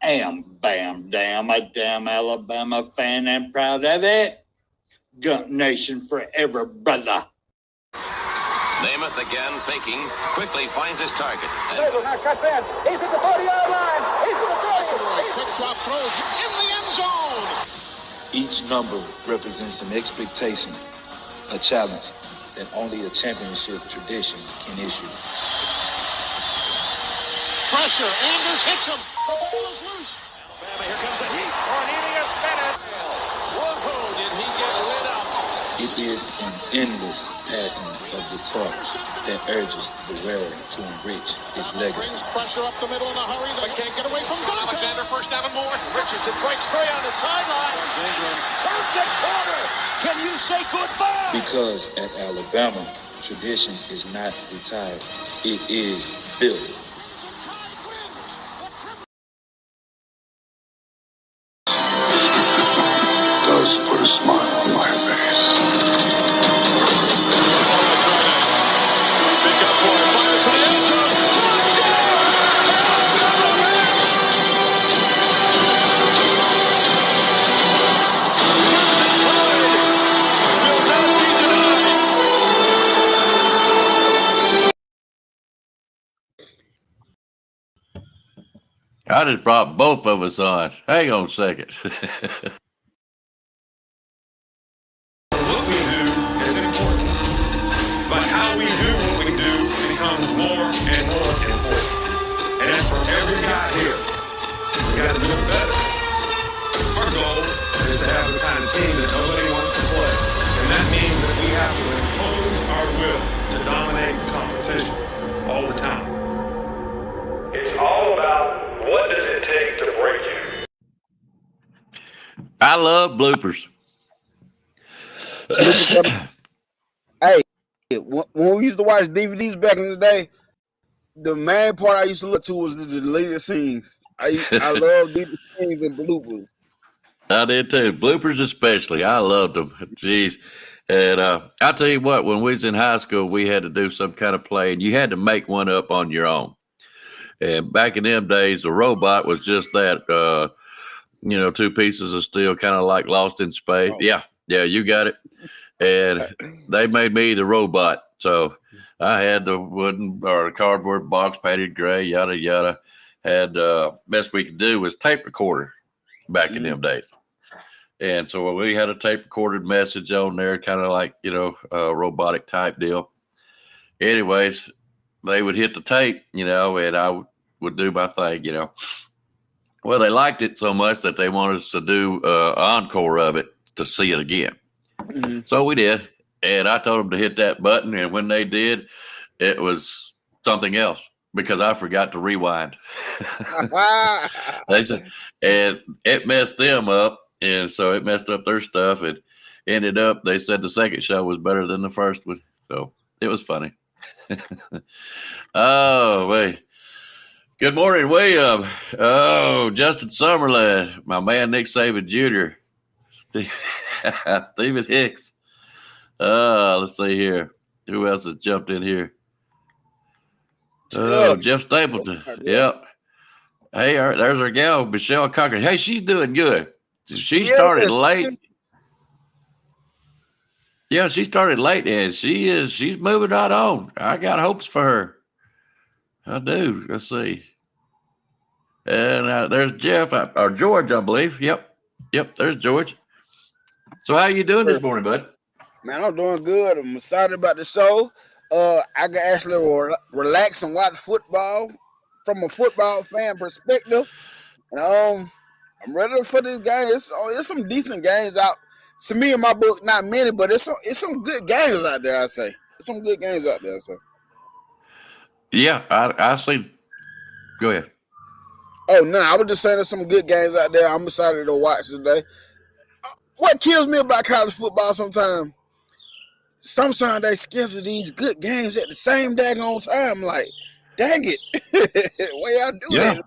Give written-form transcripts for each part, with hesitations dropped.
am bam damn a damn Alabama fan and proud of it. Gump Nation forever, brother. Namath again faking, quickly finds his target. Now cuts in. He's at the 40-yard line. He's at the 30. Quick drop throws in the end zone. Each number represents an expectation, a challenge that only a championship tradition can issue. Pressure. Anders hits him. The ball is loose. Alabama, here comes the heat. Cornelius Bennett. Whoa, did he get lit up? It is an endless passing of the torch that urges the wearer to enrich his legacy. Brings pressure up the middle in a hurry. They can't get away from Gunter. Alexander first down and more. Richardson breaks free on the sideline. Turns the corner. Can you say goodbye? Because at Alabama, tradition is not retired. It is built. Does put a smile on my face. I just brought both of us on. Hang on a second. What we do is important, but how we do what we do becomes more and more important. And that's for every guy here. We got to do it better. Our goal is to have the kind of team that nobody wants to play. And that means that we have to impose our will to dominate the competition all the time. It's all about what does it take to break you. I love bloopers. Hey, when we used to watch DVDs back in the day, the main part I used to look to was the deleted scenes. I love deleted scenes and bloopers. I did too. Bloopers especially. I loved them. Jeez. And I'll tell you what, when we was in high school, we had to do some kind of play, and you had to make one up on your own. And back in them days, the robot was just that, two pieces of steel, kind of like Lost in Space. Oh. Yeah, you got it. And they made me the robot. So I had the wooden or cardboard box painted gray, yada, yada. Had best we could do was tape recorder back in them days. And so we had a tape recorded message on there, kind of like, a robotic type deal. Anyways, they would hit the tape, and I would do my thing, Well, they liked it so much that they wanted us to do an encore of it to see it again. Mm-hmm. So we did. And I told them to hit that button. And when they did, it was something else because I forgot to rewind. They said, and it messed them up. And so it messed up their stuff. It ended up, they said the second show was better than the first one. So it was funny. Oh, wait. Good morning, William. Oh, Justin Summerlin, my man Nick Saban Jr., Stephen Hicks. Let's see here. Who else has jumped in here? Oh, Jeff Stapleton. Yep. Hey, there's our gal, Michelle Cochran. Hey, she's doing good. She started late. Yeah, she started late, and she's moving right on. I got hopes for her. I do. Let's see. And there's Jeff or George, I believe. Yep. There's George. So how you doing this morning, bud? Man, I'm doing good. I'm excited about the show. I can actually relax and watch football from a football fan perspective. And I'm ready for this game. It's some decent games out. To me, in my book, not many, but it's some good games out there. I say there's some good games out there. So. Yeah, I see. Go ahead. Oh, no, I was just saying there's some good games out there. I'm excited to watch today. What kills me about college football sometimes they schedule these good games at the same daggone time. Like, dang it. Why y'all do that?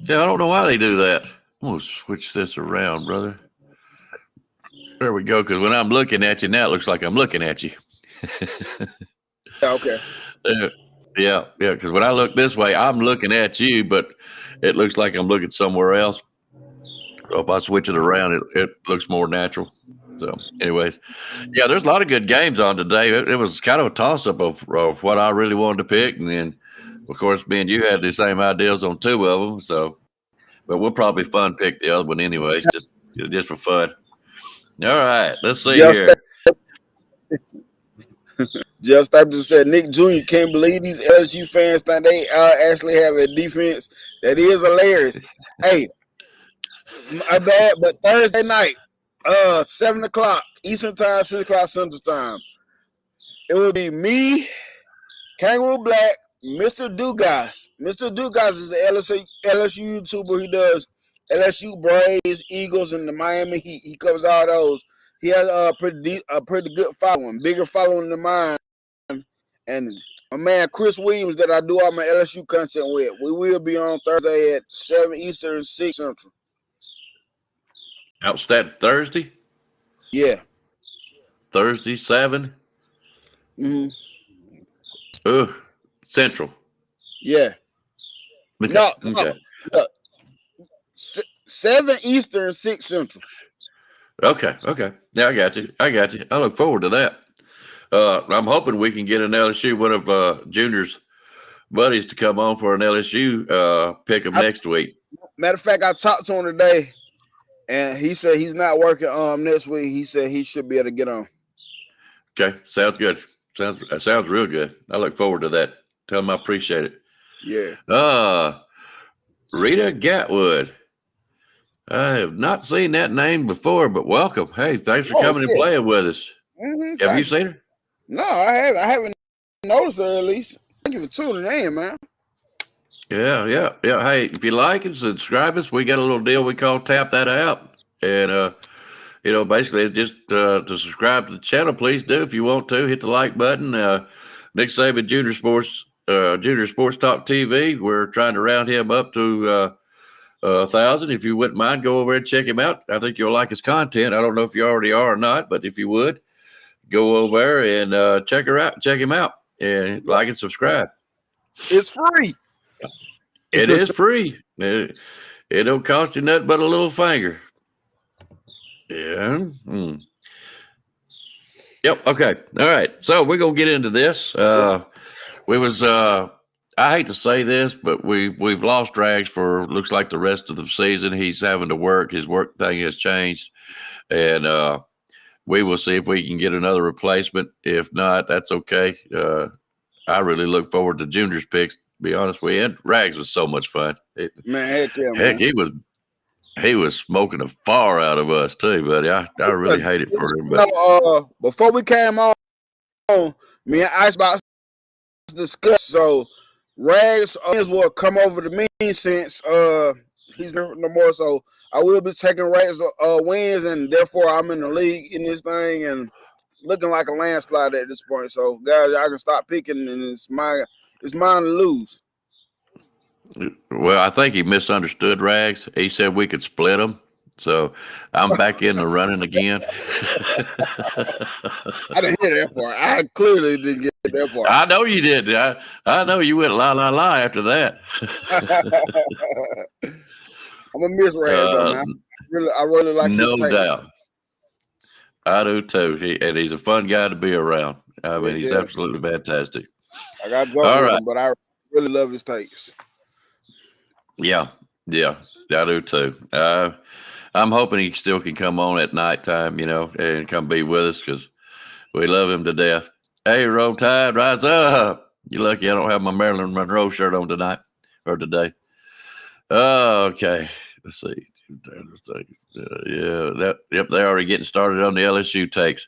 Yeah, I don't know why they do that. I'm going to switch this around, brother. There we go, because when I'm looking at you now, it looks like I'm looking at you. Okay. Yeah. Because when I look this way, I'm looking at you, but it looks like I'm looking somewhere else. So if I switch it around, it looks more natural. So, anyways, yeah, there's a lot of good games on today. It was kind of a toss-up of what I really wanted to pick, and then, of course, me and you had the same ideas on two of them. So, but we'll probably fun pick the other one anyways, just for fun. All right, let's see here. Jeff Stapleton said Nick Jr. can't believe these LSU fans think they actually have a defense that is hilarious. Hey, my bad, but Thursday night, 7 o'clock Eastern time, 6 o'clock Central time. It will be me, Kangaroo Black, Mr. Dugas. Mr. Dugas is the LSU YouTuber. He does LSU, Braves, Eagles, and the Miami Heat. He covers all those. He has a pretty good following, bigger following than mine. And my man Chris Williams that I do all my LSU content with. We will be on Thursday at 7 Eastern, 6 Central. Outstanding. Thursday? Yeah. Thursday, 7? Mm-hmm. Central. Yeah. Okay. No. Okay. 7 Eastern, 6 Central. Okay. Yeah, I got you. I look forward to that. I'm hoping we can get an LSU, one of Junior's buddies, to come on for an LSU pick 'em next week. Matter of fact, I talked to him today, and he said he's not working next week. He said he should be able to get on. Okay, sounds good. Sounds real good. I look forward to that. Tell him I appreciate it. Yeah. Rita Gatwood. I have not seen that name before, but welcome. Hey, thanks for coming and playing with us. Mm-hmm. Have you seen her? No, I haven't noticed her at least. Thank you for tuning in, man. Yeah. Hey, if you like and subscribe us, we got a little deal we call Tap That Out. And, basically it's just to subscribe to the channel, please do. If you want to, hit the like button. Nick Saban Junior Sports Talk TV. We're trying to round him up to 1,000. If you wouldn't mind, go over and check him out. I think you'll like his content. I don't know if you already are or not, but if you would, go over there and check him out, and like and subscribe. It's free. It is free. It don't cost you nothing but a little finger. Yeah. Yep. Okay. All right. So we're gonna get into this. I hate to say this, but we've lost Rags for looks like the rest of the season. He's having to work. His work thing has changed, and we will see if we can get another replacement. If not, that's okay. I really look forward to Junior's picks, to be honest with you. And Rags was so much fun. Heck, man. He was smoking the far out of us too, buddy. I really hate it for him. But before we came on, me and Icebox discussed. So Rags will come over to me since he's no more. So I will be taking Rags wins, and therefore I'm in the league in this thing and looking like a landslide at this point. So guys, I can stop picking, and it's mine to lose. Well, I think he misunderstood Rags. He said we could split them. So I'm back in the running again. I didn't hear that part. I clearly didn't get that part. I know you did. I know you went la la la after that. I'm a miss Rags though, man. I really like his no tape. doubt. I do too. He's a fun guy to be around. I mean, he's absolutely fantastic. I got jokes with him, but I really love his takes. Yeah, I do too. I'm hoping he still can come on at nighttime, and come be with us because we love him to death. Hey, Roll Tide, rise up. You're lucky I don't have my Marilyn Monroe shirt on tonight or today. Okay, let's see. They're already getting started on the LSU takes.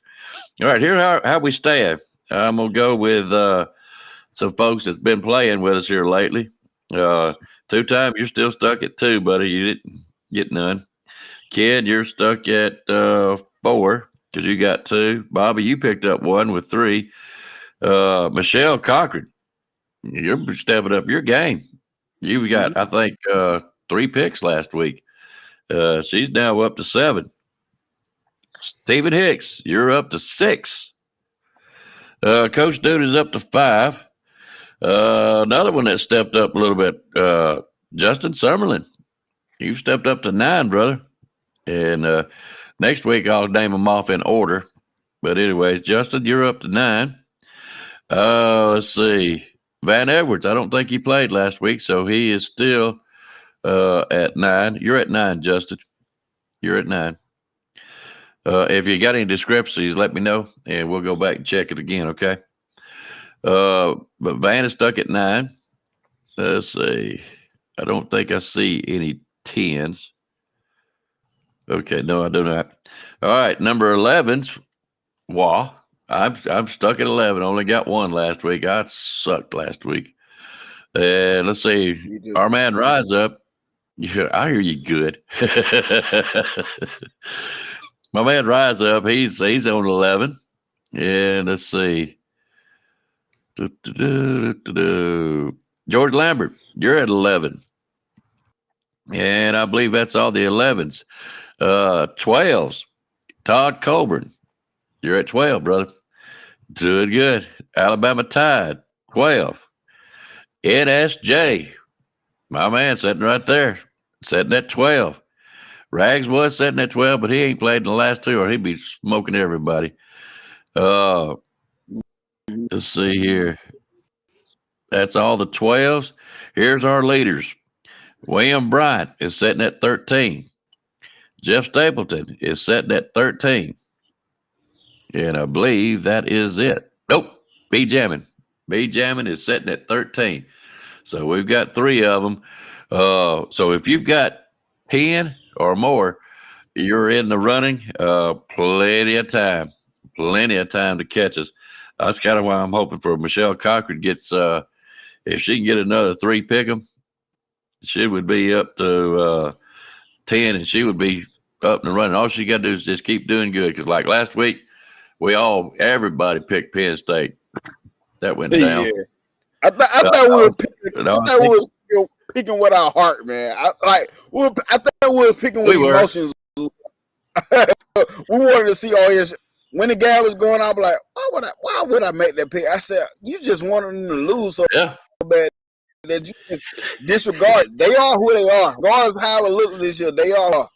All right, here's how we stand. I'm going to go with some folks that's been playing with us here lately. 2 times, you're still stuck at 2, buddy. You didn't get none. Kid, you're stuck at 4 because you got 2. Bobby, you picked up 1 with 3. Michelle Cochran, you're stepping up your game. You got, I think, 3 picks last week. She's now up to 7. Stephen Hicks, you're up to 6. Coach Dude is up to 5. Another one that stepped up a little bit, Justin Summerlin. You stepped up to 9, brother. And next week I'll name them off in order. But anyways, Justin, you're up to 9. Let's see. Van Edwards, I don't think he played last week, so he is still at 9. You're at 9, Justin. You're at 9. If you got any discrepancies, let me know, and we'll go back and check it again, okay? But Van is stuck at 9. Let's see. I don't think I see any 10s. Okay, no, I do not. All right, number 11's Wah. I'm stuck at 11. Only got 1 last week. I sucked last week. And let's see. Our man Rise Up. Yeah, I hear you good. My man Rise Up. He's on 11. And let's see. George Lambert, you're at 11. And I believe that's all the 11s. 12s. Todd Colburn, you're at 12, brother. Doing good. Alabama Tide, 12. NSJ, my man, sitting right there, sitting at 12. Rags was sitting at 12, but he ain't played in the last 2, or he'd be smoking everybody. Let's see here. That's all the 12s. Here's our leaders. William Bryant is sitting at 13. Jeff Stapleton is sitting at 13. And I believe that is it. Nope. B Jammin. B Jammin is sitting at 13. So we've got 3 of them. So if you've got 10 or more, you're in the running. Plenty of time. Plenty of time to catch us. That's kind of why I'm hoping for Michelle Cochran gets, if she can get another 3 pick 'em, she would be up to 10, and she would be up and running. All she got to do is just keep doing good. Because like last week, everybody picked Penn State. That went down. Yeah. I thought we were picking with our heart, man. I thought we were picking with emotions. We wanted to see all this. When the guy was going, I was like, why would I make that pick? I said, you just wanted them to lose so bad that you just disregard. They are who they are. Regardless of how it looks this year, they are.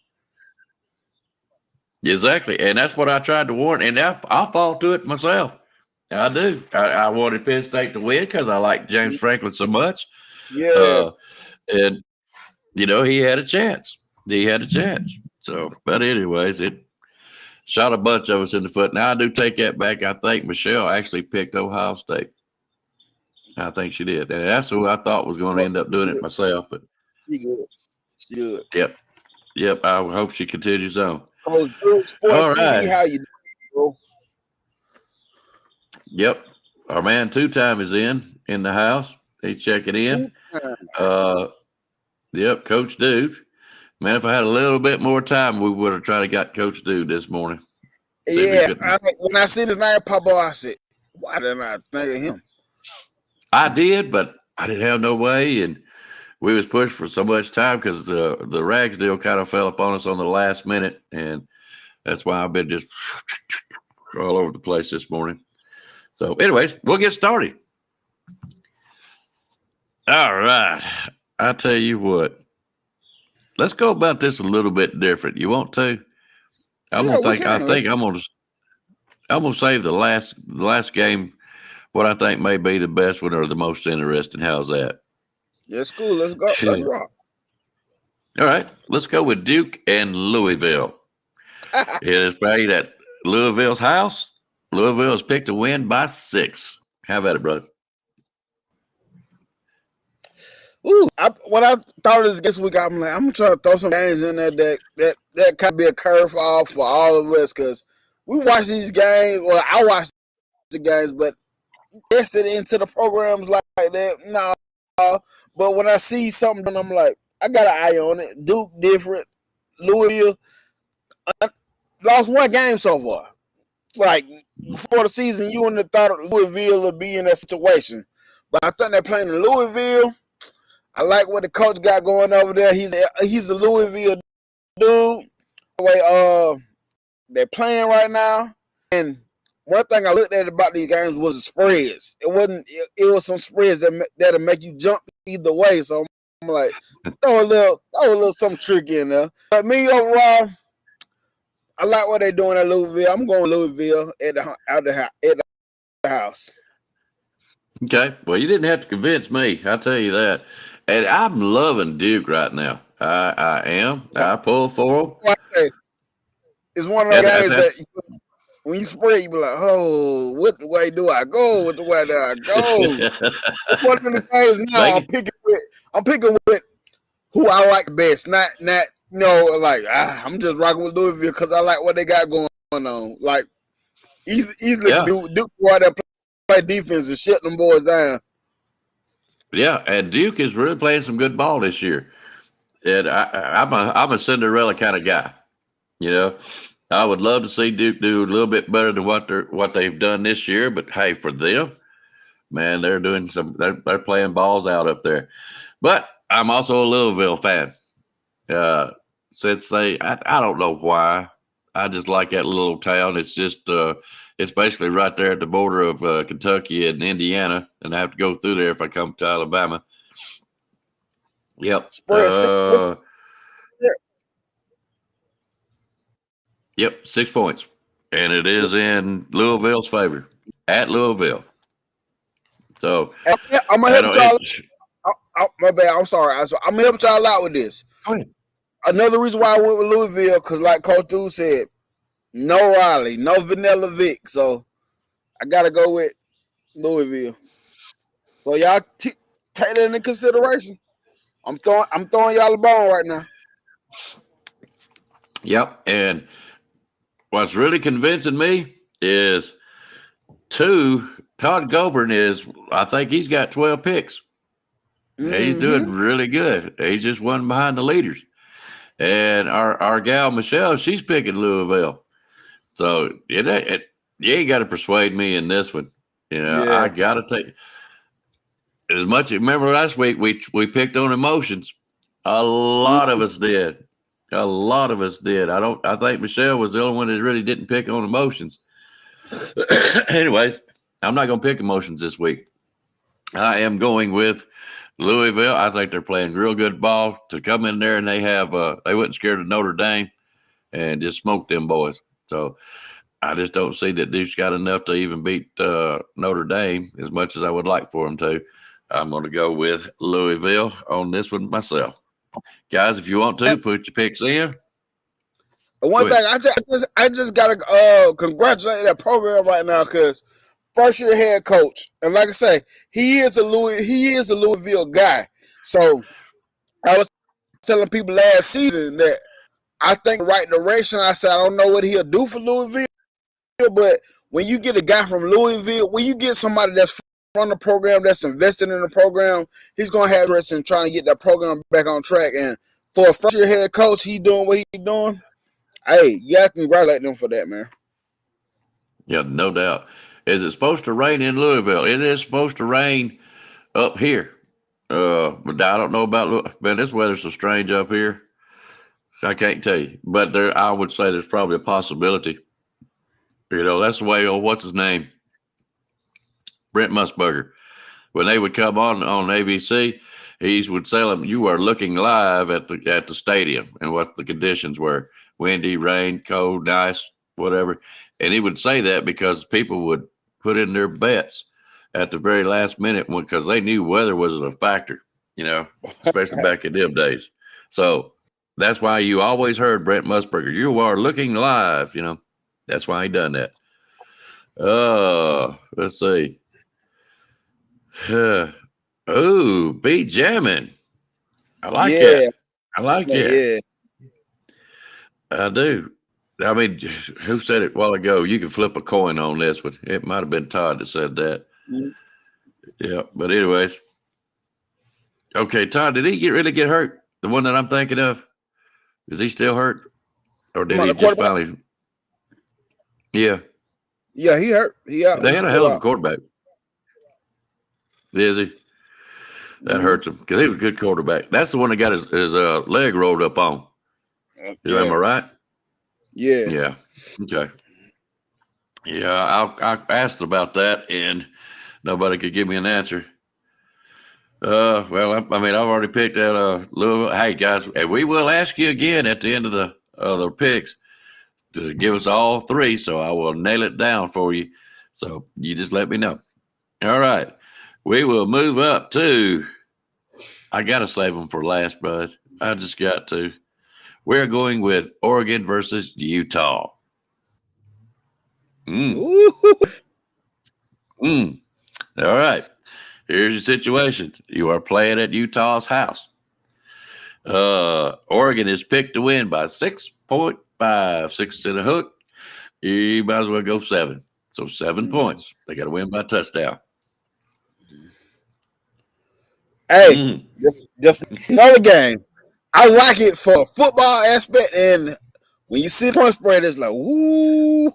Exactly. And that's what I tried to warn. And I fall to it myself. I do. I wanted Penn State to win because I like James Franklin so much. Yeah. And, he had a chance. So, but anyways, it shot a bunch of us in the foot. Now, I do take that back. I think Michelle actually picked Ohio State. I think she did. And that's who I thought was going to end up doing it myself. But she good. Yep. I hope she continues on. All right. How you doing, bro? Yep. Our man 2-time is in the house. He's checking in. Yep, Coach Dude. Man, if I had a little bit more time, we would have tried to got Coach Dude this morning. Yeah, when I see his name pop up, I said, why didn't I think of him? I did, but I didn't have no way, and we was pushed for so much time because the Rags deal kind of fell upon us on the last minute, and that's why I've been just all over the place this morning. So, anyways, we'll get started. All right. I tell you what. Let's go about this a little bit different. You want to? I'm gonna save the last game, what I think may be the best one or the most interesting. How's that? That's cool. Let's go. Let's rock. All right. Let's go with Duke and Louisville. It is played at Louisville's house. Louisville has picked to win by 6. How about it, brother? Ooh, when I thought of this week, I'm like, I'm trying to throw some games in there that kind of be a curveball for all of us because we watch these games. Well, I watch the games, but invested into the programs like that, no. But when I see something, I'm like, I got an eye on it. Duke different. Louisville lost 1 game so far. It's like before the season, you wouldn't have thought Louisville would be in that situation, but I think they're playing in Louisville. I like what the coach got going over there. He's a Louisville dude. The way they're playing right now, and one thing I looked at about these games was the spreads. It wasn't. It was some spreads that'll make you jump either way. So I'm like, throw a little something tricky in there. But me overall, I like what they're doing at Louisville. I'm going Louisville at the house. Okay. Well, you didn't have to convince me. I'll tell you that. And I'm loving Duke right now. I am. I pull for them. It's one of those games that when you spread, you be like, oh, what the way do I go? What the way do I go? One of the games now I'm picking with who I like best. Not like I'm just rocking with Louisville because I like what they got going on. Like easily Duke go out there play defense and shut them boys down. Yeah, and Duke is really playing some good ball this year. And I'm a Cinderella kind of guy. You know, I would love to see Duke do a little bit better than what they've done this year. But hey, for them, man, they're playing balls out up there. But I'm also a Louisville fan. Since I don't know why, I just like that little town. It's just it's basically right there at the border of Kentucky and Indiana, and I have to go through there if I come to Alabama. Yep. Yep, 6 points. And it is in Louisville's favor, at Louisville. So I'm going to help y'all. My bad, I'm sorry. I'm going to help y'all out with this. Go ahead. Another reason why I went with Louisville, because like Coach Dude said, no Riley, no Vanilla Vic. So I got to go with Louisville. So y'all take that into consideration. I'm throwing y'all the ball right now. Yep. And what's really convincing me is Todd Goburn I think he's got 12 picks. Mm-hmm. He's doing really good. He's just one behind the leaders. And our gal Michelle, she's picking Louisville. So you ain't got to persuade me in this one. You know, I got to take as much. Remember last week we picked on emotions. A lot of us did. A lot of us did. I think Michelle was the only one that really didn't pick on emotions. Anyways, I'm not going to pick emotions this week. I am going with Louisville. I think they're playing real good ball to come in there, and they wasn't scared of Notre Dame and just smoked them boys. So I just don't see that Duke's got enough to even beat Notre Dame as much as I would like for them to. I'm going to go with Louisville on this one myself. Guys, if you want to, put your picks in. One thing, I just got to congratulate that program right now because first year head coach, and like I say, he is a Louisville guy. So I was telling people last season that I think the right direction. I said I don't know what he'll do for Louisville, but when you get a guy from Louisville, when you get somebody that's from the program, that's invested in the program, he's gonna have interest in trying to get that program back on track. And for a first year head coach, he doing what he's doing. Hey, you got to congratulate them for that, man. Yeah, no doubt. Is it supposed to rain in Louisville? It is supposed to rain up here. But I don't know about, man, this weather's so strange up here. I can't tell you. But I would say there's probably a possibility. You know, that's the way, what's his name? Brent Musburger. When they would come on ABC, he would tell them, you are looking live at the stadium and what the conditions were. Windy, rain, cold, nice, whatever. And he would say that because people would put in their bets at the very last minute because they knew weather wasn't a factor, you know, especially back in them days. So that's why you always heard Brent Musburger, you are looking live, you know. That's why he done that. Let's see. Be jamming. I like that. I like that. Yeah. I do. I mean, who said it a while ago? You can flip a coin on this one. It might have been Todd that said that. Mm-hmm. Yeah, but anyways. Okay, Todd, did he really get hurt? The one that I'm thinking of? Is he still hurt? Or did he just finally? Yeah. Yeah, he hurt. They had a hell of a quarterback. Is he? That hurts him because he was a good quarterback. That's the one that got his leg rolled up on. Am I right? Yeah. Yeah. Okay. Yeah, I asked about that, and nobody could give me an answer. Well, I mean, I've already picked out Louisville. Hey, guys, and we will ask you again at the end of the other picks to give us all three, so I will nail it down for you. So you just let me know. All right. We will move up to, I got to save them for last, bud. I just got to. We're going with Oregon versus Utah. Ooh. All right. Here's your situation. You are playing at Utah's house. Oregon is picked to win by 6.5, 6 and a hook. You might as well go 7. So 7 points. They got to win by a touchdown. Hey, just another game. I like it for a football aspect, and when you see the point spread, it's like, ooh.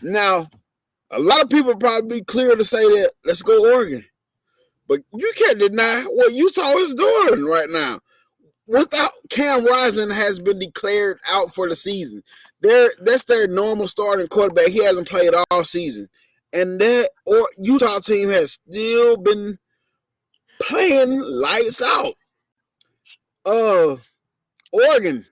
Now, a lot of people probably be clear to say that let's go Oregon, but you can't deny what Utah is doing right now. Without Cam Rising has been declared out for the season. That's their normal starting quarterback. He hasn't played all season, and that Utah team has still been playing lights out. Oregon,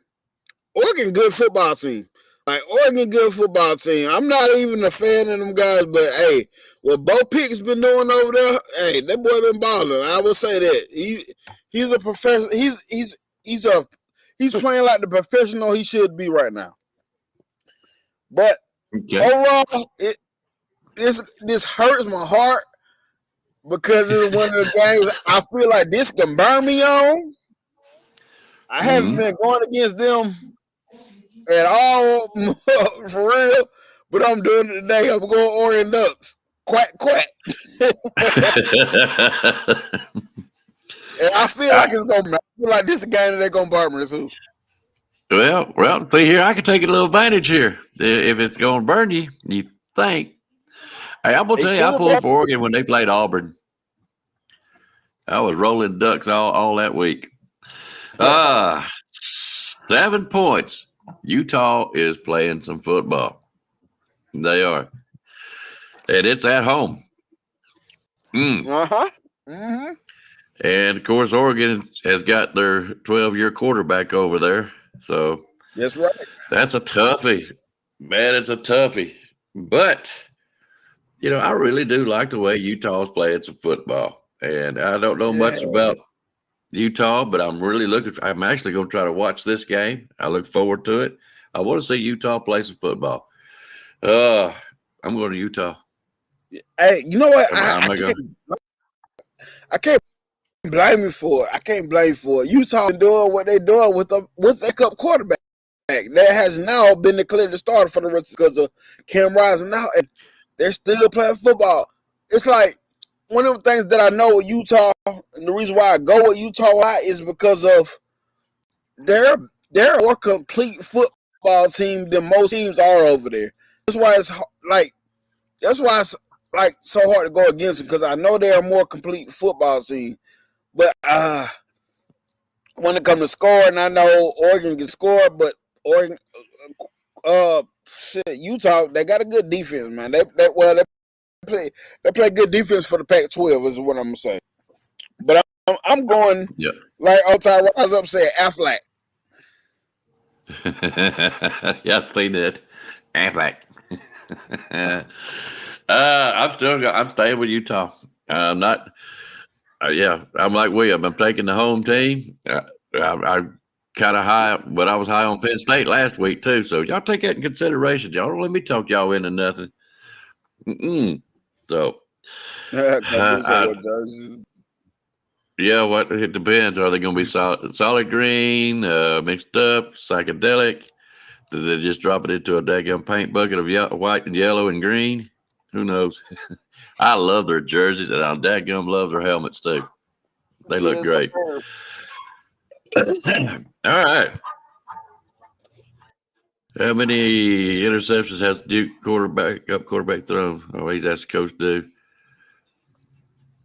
good football team. Like Oregon, good football team. I'm not even a fan of them guys, but hey, what Bo Pick's been doing over there, hey, that boy been balling. I will say that he's a professional. He's playing like the professional he should be right now. But overall, this hurts my heart because it's one of the games I feel like this can burn me on. I haven't been going against them at all for real, but I'm doing it today. I'm going Oregon Ducks. Quack, quack. And I feel like it's going to. I feel like this is a game that they're going to burn me too. Well, see here, I can take a little advantage here. If it's going to burn you, you think. Hey, I'm going to tell you, I pulled for Oregon when they played Auburn. I was rolling Ducks all that week. 7 points. Utah is playing some football. They are. And it's at home. Uh-huh. Mm-hmm. And, of course, Oregon has got their 12-year quarterback over there. So that's right. That's a toughie. Man, it's a toughie. But, I really do like the way Utah's playing some football. And I don't know much about Utah, but I'm actually going to try to watch this game. I look forward to it. I want to see Utah play some football. I'm going to Utah. Hey, you know what? I can't blame you for it. I can't blame you for it. Utah doing what they're doing with a cup quarterback that has now been declared the starter for the rest because of Cam Rising now, and they're still playing football. It's like one of the things that I know with Utah, and the reason why I go with Utah a lot is because of they're a more complete football team than most teams are over there. That's why it's so hard to go against them because I know they're a more complete football team. But when it comes to scoring, I know Oregon can score, but Oregon, Utah, they got a good defense, man. They play good defense for the Pac-12 is what I'm gonna say. But I'm going like outside rise up saying Aflac. Yeah, I've seen it. Aflac. I'm staying with Utah. I'm not. I'm like William. I'm taking the home team. I kind of high, but I was high on Penn State last week too. So y'all take that in consideration. Y'all don't let me talk y'all into nothing. So, what it depends. Are they going to be solid green, mixed up, psychedelic? Did they just drop it into a daggum paint bucket of white and yellow and green? Who knows? I love their jerseys, and I daggum love their helmets too. They look great. All right. How many interceptions has Duke quarterback thrown? Oh, he's asked the coach to do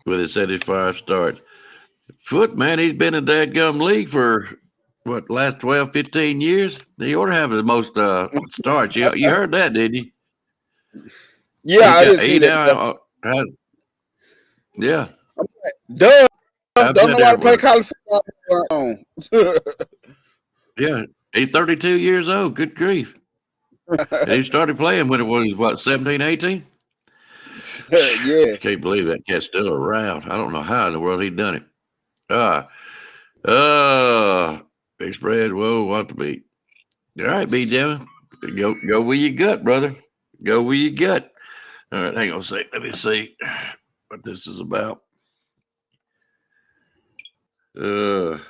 with his 75 starts. Foot, man, he's been in dadgum league for last 12, 15 years? He ought to have the most starts. You heard that, didn't you? Yeah, I didn't see that. Yeah. Duh. I've Don't been know there how to play with her. college football. Yeah. He's 32 years old. Good grief. And he started playing when it was, what, 17, 18? Yeah. Can't believe that cat's still around. I don't know how in the world he done it. Big spread. Whoa, what to beat. All right, B-Jam. Go where you gut, brother. Go where you gut. All right, hang on a sec. Let me see what this is about. Okay.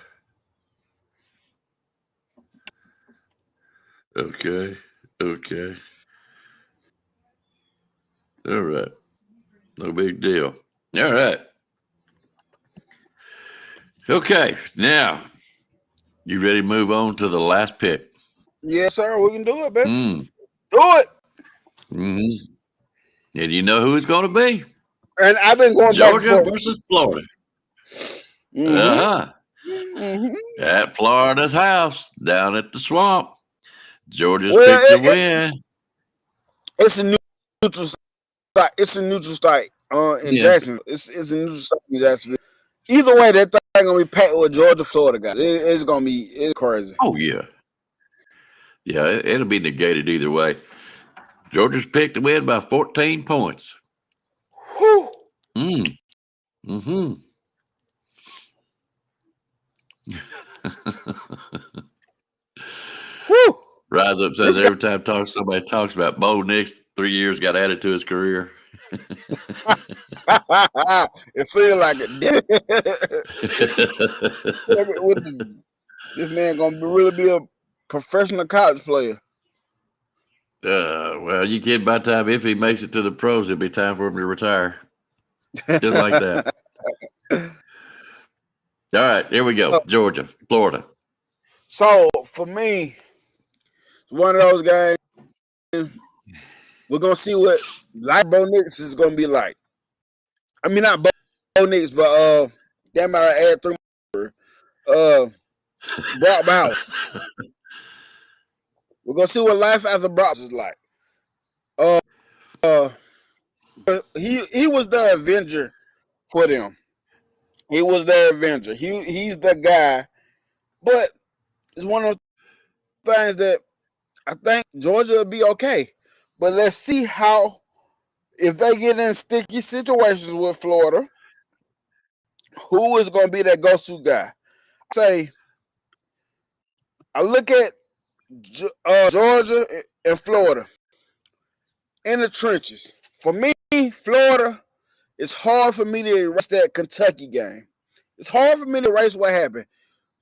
All right. No big deal. All right. Okay. Now, you ready to move on to the last pick? Yes, sir. We can do it, baby. Do it. Mm-hmm. And you know who it's going to be? And I've been going Georgia back and forth. versus Florida. Mm-hmm. At Florida's house down at the swamp. Georgia's Well, picked to win. It's a neutral site. It's a neutral site in Jacksonville. It's a neutral site in Jacksonville. Either way, that thing gonna be packed with Georgia, Florida guys. It's gonna be crazy. Oh yeah, it'll be negated either way. Georgia's picked to win by 14 points. Whew. Mm-hmm. Whew. Rise Up says every time somebody talks about Bo Nix, 3 years got added to his career. It seems like it. This man gonna really be a professional college player. Well, you kid, by the time if he makes it to the pros, it'll be time for him to retire. Just like that. All right, here we go. Georgia, Florida. So for me, one of those games, we're gonna see what Bo Nix is gonna be like. I mean, not Bo Nix, but damn, I add 3 more. Brock Bowers. We're gonna see what life after Brock is like. He was the Avenger for them. He was the Avenger. He's the guy. But it's one of the things that I think Georgia will be okay. But let's see how, if they get in sticky situations with Florida, who is going to be that go-to guy? I look at Georgia and Florida in the trenches. For me, Florida, it's hard for me to erase that Kentucky game. It's hard for me to erase what happened.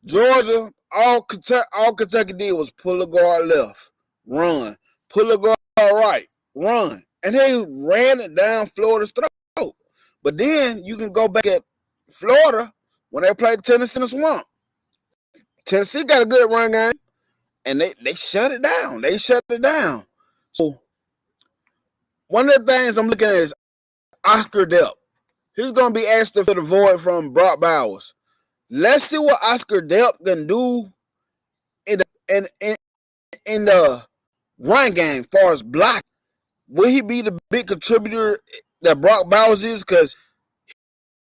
Georgia, all Kentucky did was pull a guard left, run. Pull a guard right, run. And they ran it down Florida's throat. But then you can go back at Florida when they played Tennessee in the swamp. Tennessee got a good run game, and they shut it down. So one of the things I'm looking at is Oscar Delp. He's going to be asked to fill the void from Brock Bowers. Let's see what Oscar Delp can do in the run game as far as block. Will he be the big contributor that Brock Bowers is? Because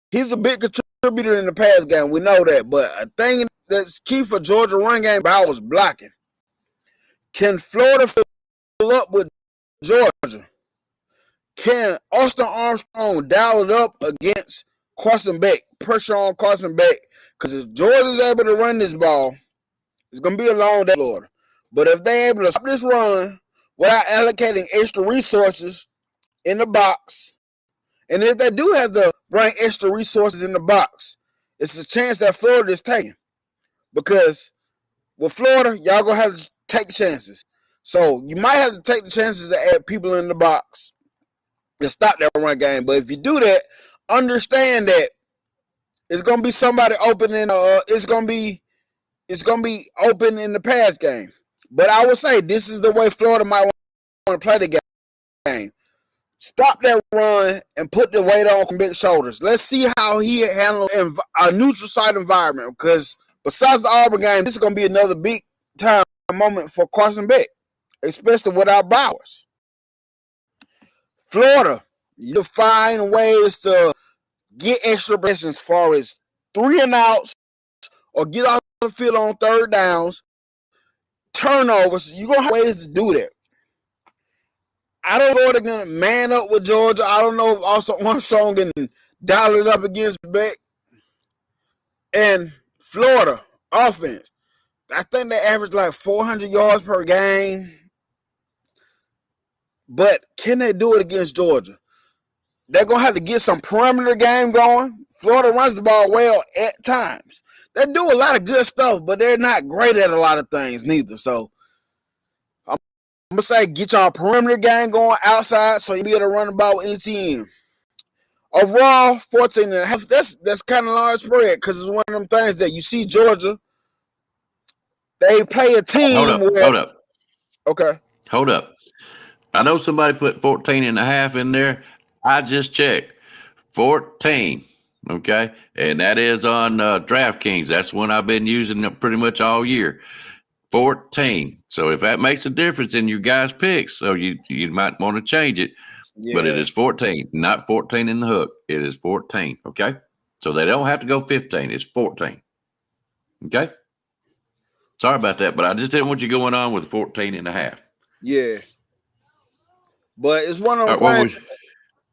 he's a big contributor in the pass game. We know that. But a thing that's key for Georgia run game, Bowers blocking. Can Florida fill up with Georgia? Can Austin Armstrong dial it up against Carson Beck? Pressure on Carson Beck. Because if Georgia's able to run this ball, it's going to be a long day, Florida. But if they're able to stop this run without allocating extra resources in the box, and if they do have to bring extra resources in the box, it's a chance that Florida is taking. Because with Florida, y'all going to have to take chances. So you might have to take the chances to add people in the box to stop that run game. But if you do that, understand that it's gonna be somebody open in it's gonna be open in the pass game. But I would say this is the way Florida might want to play the game. Stop that run and put the weight on Beck's shoulders. Let's see how he handles a neutral site environment. Because besides the Auburn game, this is gonna be another big time moment for Carson Beck, especially without Bowers. Florida, you find ways to get extra possessions as far as 3 and outs or get off the field on third downs, turnovers. You're going to have ways to do that. I don't know if they're going to man up with Georgia. I don't know if also Armstrong can dial it up against Beck. And Florida offense, I think they average like 400 yards per game. But can they do it against Georgia? They're going to have to get some perimeter game going. Florida runs the ball well at times. They do a lot of good stuff, but they're not great at a lot of things neither. So I'm going to say get y'all perimeter game going outside so you be able to run the ball with NTN. Overall, 14.5. That's kind of large spread because it's one of them things that you see Georgia. They play a team. Hold up. Okay. Hold up. I know somebody put 14.5 in there. I just checked. 14. Okay. And that is on DraftKings. That's one I've been using pretty much all year. 14. So if that makes a difference in your guys' picks, so you might want to change it. Yeah. But it is 14, not 14 in the hook. It is 14. Okay. So they don't have to go 15. It's 14. Okay. Sorry about that, but I just didn't want you going on with 14.5. Yeah. But it's one of those things.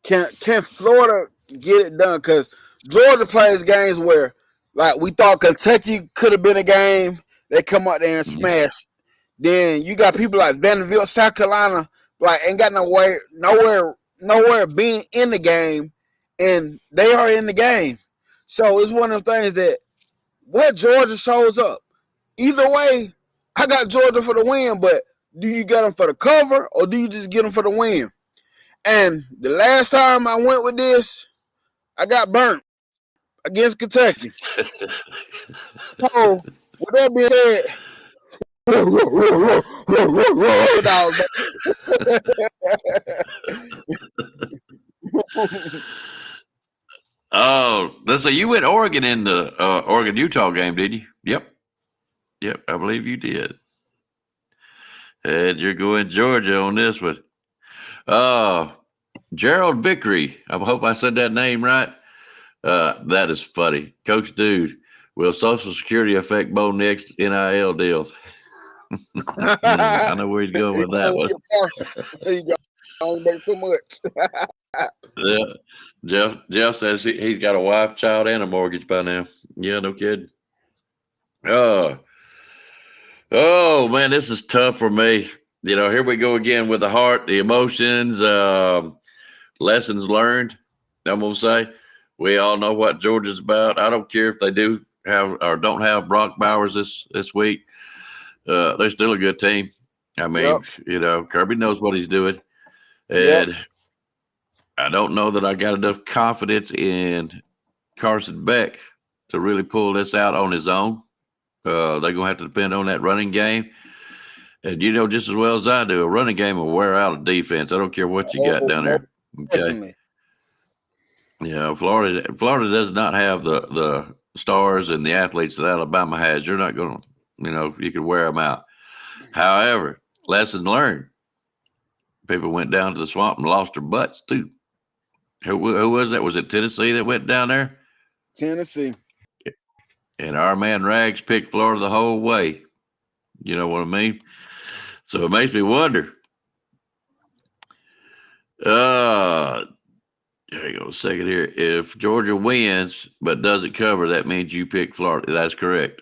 Can Florida get it done? Because Georgia plays games where, like, we thought Kentucky could have been a game. They come out there and smash. Then you got people like Vanderbilt, South Carolina, like ain't got nowhere being in the game, and they are in the game. So it's one of them things that what Georgia shows up. Either way, I got Georgia for the win, but do you get them for the cover or do you just get them for the win? And the last time I went with this, I got burnt against Kentucky. So, with that being said, oh, so you went Oregon in the Oregon-Utah game, did you? Yep, I believe you did. And you're going Georgia on this one. Gerald Vickery. I hope I said that name right. That is funny. Coach Dude, will Social Security affect Bo Nix's NIL deals? I know where he's going with that one. There you go. I don't make so much. Yeah. Jeff says he's got a wife, child, and a mortgage by now. Yeah, no kidding. Oh, man, this is tough for me. You know, here we go again with the heart, the emotions, lessons learned, I'm going to say. We all know what Georgia's about. I don't care if they do have or don't have Brock Bowers this week. They're still a good team. I mean, you know, Kirby knows what he's doing. And I don't know that I got enough confidence in Carson Beck to really pull this out on his own. They're going to have to depend on that running game. And you know just as well as I do, a running game will wear out a defense. I don't care what you got down there. Okay. Definitely. You know, Florida does not have the stars and the athletes that Alabama has. You're not going to, you know, you could wear them out. However, lesson learned. People went down to the swamp and lost their butts too. Who was that? Was it Tennessee that went down there? Tennessee. And our man Rags picked Florida the whole way. You know what I mean? So it makes me wonder. Hang on a second here. If Georgia wins but doesn't cover, that means you pick Florida. That's correct.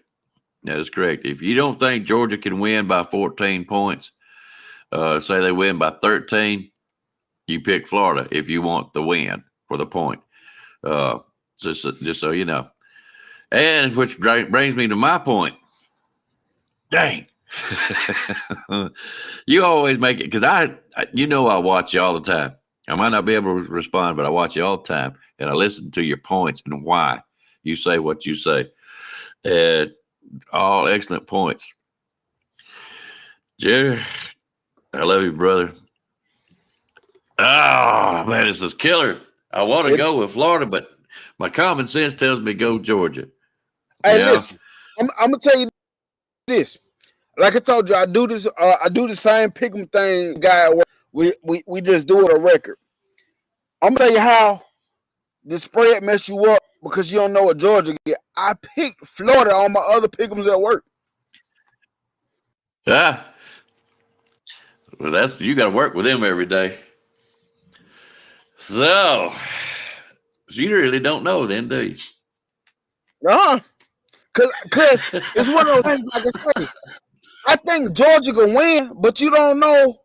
That is correct. If you don't think Georgia can win by 14 points, say they win by 13, you pick Florida if you want the win for the point. Just so you know. And which brings me to my point. Dang. You always make it, because I watch you all the time. I might not be able to respond, but I watch you all the time, and I listen to your points and why you say what you say. And all excellent points. Jerry, I love you, brother. Oh, man, this is killer. I want to go with Florida, but my common sense tells me go Georgia. Hey, listen, I'm gonna tell you this. Like I told you, I do this. I do the same pick'em thing, guy. We just do it a record. I'm gonna tell you how the spread mess you up because you don't know what Georgia get. I picked Florida on my other pick'ems at work. Ah, well, you got to work with them every day. So you really don't know then, do you? Cause it's one of those things. Like I say, I think Georgia can win, but you don't know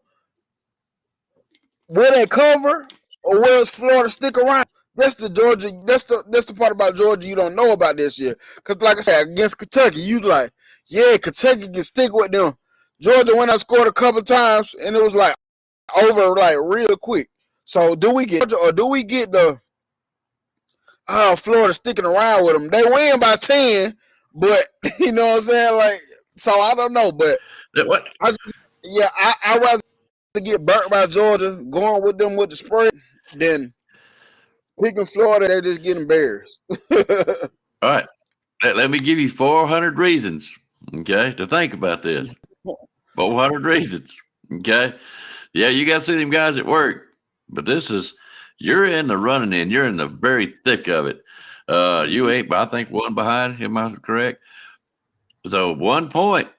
will they cover or will Florida stick around. That's the Georgia. That's the part about Georgia you don't know about this year. Cause like I said, against Kentucky, you like, yeah, Kentucky can stick with them. Georgia went out scored a couple times, and it was like over like real quick. So do we get Georgia or do we get the Florida sticking around with them? They win by 10, but you know what I'm saying? Like, so I don't know, but What? I rather get burnt by Georgia going with them with the spread than picking Florida. They're just getting embarrassed. All right. Let me give you 400 reasons, okay, to think about this. 400 reasons, okay? Yeah, you got to see them guys at work, but you're in the running in. You're in the very thick of it. You ain't, I think, one behind. Am I correct? So 1 point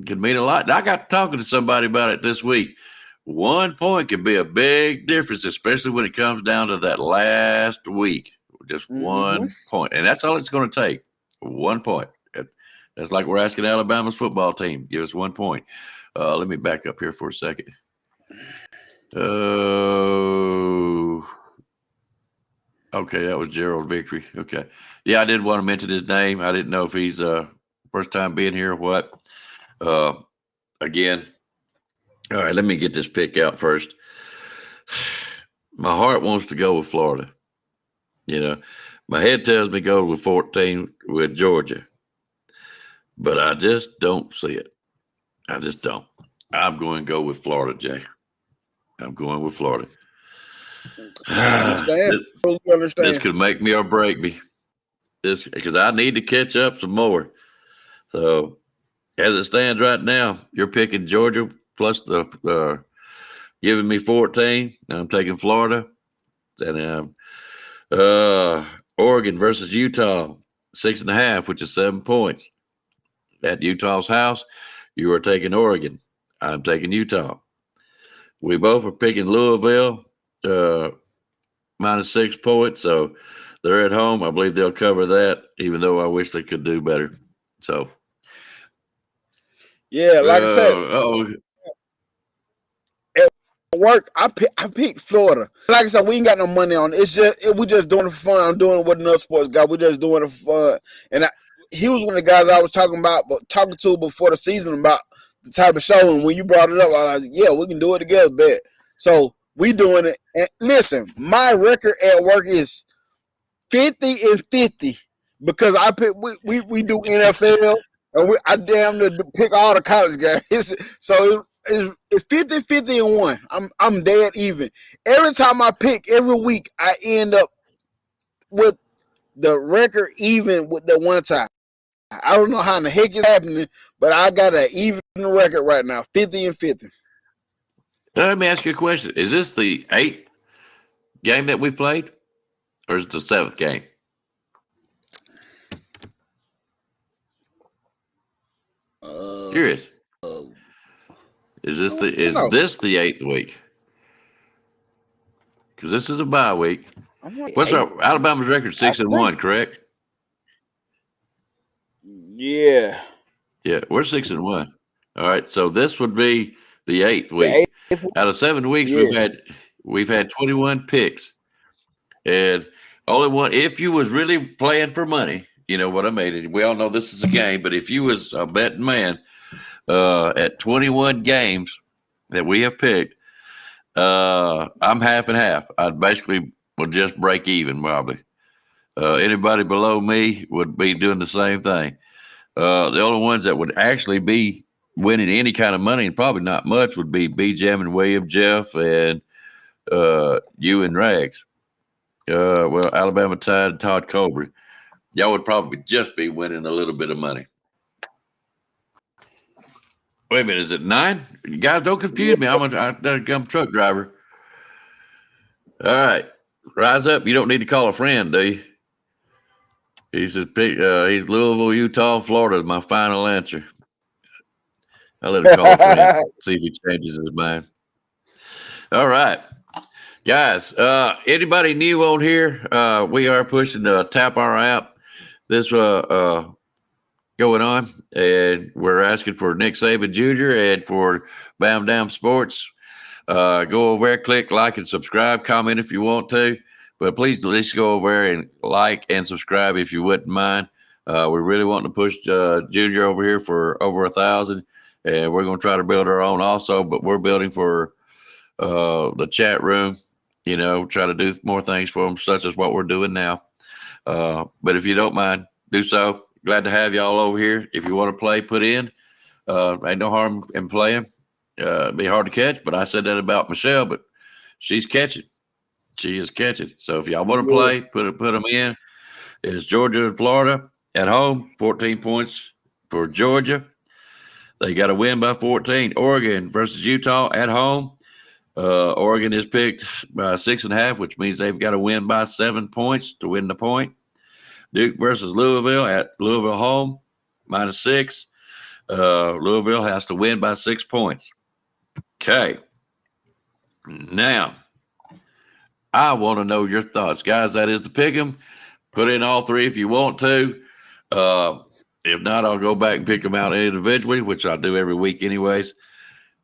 could mean a lot. I got talking to somebody about it this week. 1 point could be a big difference, especially when it comes down to that last week. Just 1 point. And that's all it's going to take. 1 point. That's like we're asking Alabama's football team. Give us 1 point. Let me back up here for a second. Oh, okay. That was Gerald Victory. Okay. Yeah, I did want to mention his name. I didn't know if he's first time being here or what. Again. All right, let me get this pick out first. My heart wants to go with Florida. You know, my head tells me go with 14 with Georgia. But I just don't see it. I just don't. I'm going to go with Florida, Jay. I'm going with Florida. I understand. This could make me or break me. This because I need to catch up some more. So, as it stands right now, you're picking Georgia plus the giving me 14. I'm taking Florida, and Oregon versus Utah, 6.5, which is 7 points. At Utah's house, you are taking Oregon. I'm taking Utah. We both are picking Louisville, minus 6 points. So they're at home. I believe they'll cover that, even though I wish they could do better. So, yeah, like I said, at work, I picked Florida. Like I said, we ain't got no money on it. It's just we just doing it for fun. I'm doing it with another sports guy. We just doing it for fun. And he was one of the guys I was talking to before the season about the type of show. And when you brought it up, I was like, yeah, we can do it together, bet. So we doing it. And listen, my record at work is 50-50 because I pick we do NFL and I damn near pick all the college guys. So it's 50-50-1. I'm dead even. Every time I pick every week, I end up with the record even with the one time. I don't know how in the heck it's happening, but I got an even record right now, 50-50. Let me ask you a question. Is this the 8th game that we played, or is it the 7th game? Curious. Is this the 8th week? Because this is a bye week. What's our Alabama's record? 6-1, correct? Yeah. Yeah, we're 6-1. All right, so this would be the 8th week. Out of 7 weeks, we've had 21 picks, and only one. If you was really playing for money, you know what I mean. We all know this is a game, but if you was a betting man, at 21 games that we have picked, I'm half and half. I'd basically would just break even probably. Anybody below me would be doing the same thing. The only ones that would actually be winning any kind of money, and probably not much, would be B-Jam and William, Jeff, and you and Rags. Well, Alabama Tide and Todd Colbert. Y'all would probably just be winning a little bit of money. Wait a minute, is it 9? You guys, don't confuse me. I'm a truck driver. All right. Rise up. You don't need to call a friend, do you? He's Louisville, Utah, Florida is my final answer. I'll let him call a friend. See if he changes his mind. All right. Guys, anybody new on here? We are pushing the Tap Our App. This going on, and we're asking for Nick Saban Jr. and for Bam Dam Sports. Go over there, click like and subscribe, comment if you want to, but please at least go over there and like and subscribe if you wouldn't mind. We really want to push Junior over here for over 1,000, and we're going to try to build our own also, but we're building for the chat room, try to do more things for them, such as what we're doing now. But if you don't mind, do so. Glad to have y'all over here. If you want to play, put in. Ain't no harm in playing. It'd be hard to catch, but I said that about Michelle, but she's catching. She is catching. So if y'all want to play, put them in. It's Georgia and Florida at home, 14 points for Georgia. They got to win by 14. Oregon versus Utah at home. Oregon is picked by 6.5, which means they've got to win by 7 points to win the point. Duke versus Louisville at Louisville home, -6. Louisville has to win by 6 points. Okay. Now, I want to know your thoughts, guys. That is the pick 'em. Put in all three if you want to. If not, I'll go back and pick them out individually, which I do every week anyways.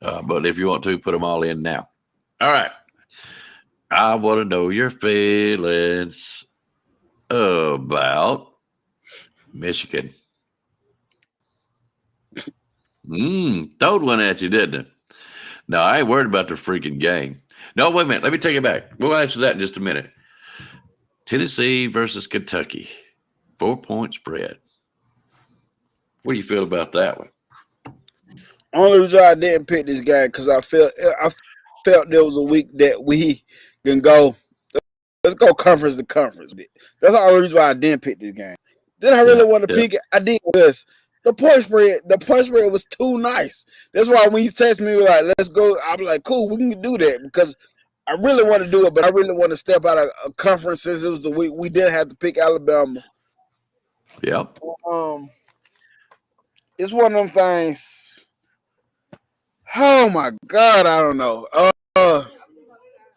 But if you want to, put them all in now. All right. I want to know your feelings about Michigan. Throwed one at you, didn't it? No, I ain't worried about the freaking game. No, wait a minute. Let me take it back. We'll answer that in just a minute. Tennessee versus Kentucky. 4-point spread. What do you feel about that one? Only reason I didn't pick this game because I felt there was a week that we can go. Let's go conference to conference. That's the only reason why I didn't pick this game. Then I really want to pick it. I did this. The point spread was too nice. That's why when you text me like, let's go, I'm like, cool, we can do that because I really want to do it, but I really want to step out of a conference since it was the week we didn't have to pick Alabama. Yep. It's one of them things. Oh my God, I don't know.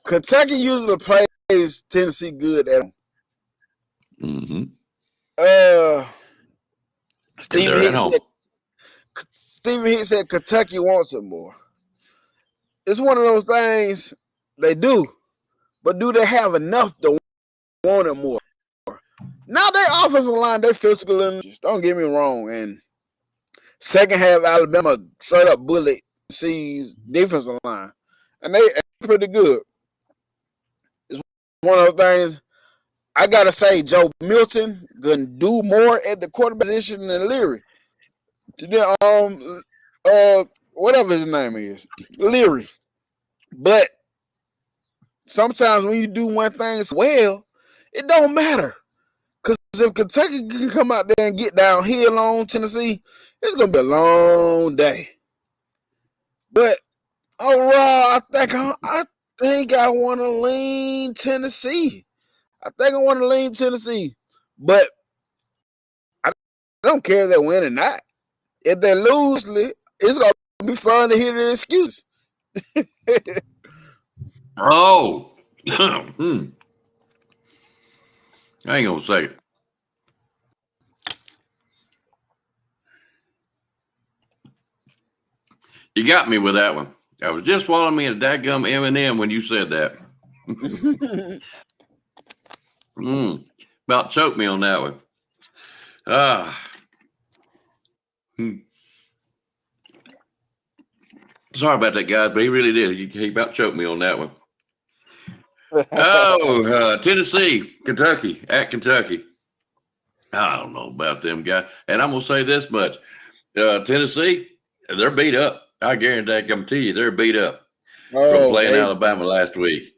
Kentucky usually plays Tennessee good at them. Stephen Hicks said Kentucky wants it more. It's one of those things they do, but do they have enough to want it more? Now their offensive line, they physical, and don't get me wrong. And second half, Alabama straight up bullied Tennessee's defensive line, and they pretty good. It's one of those things. I gotta say, Joe Milton can do more at the quarterback position than Leary. Whatever his name is, Leary. But sometimes when you do one thing well, it don't matter. Because if Kentucky can come out there and get downhill on Tennessee, it's gonna be a long day. But overall, I think I want to lean Tennessee. But I don't care if they win or not. If they lose, it's going to be fun to hear the excuses. I ain't going to say it. You got me with that one. I was just swallowing me a dadgum M&M when you said that. About choked me on that one. Sorry about that, guys, but he really did. He about choked me on that one. Tennessee, Kentucky, at Kentucky. I don't know about them guys. And I'm going to say this much. Tennessee, they're beat up. I guarantee them to you, they're beat up from playing Alabama last week.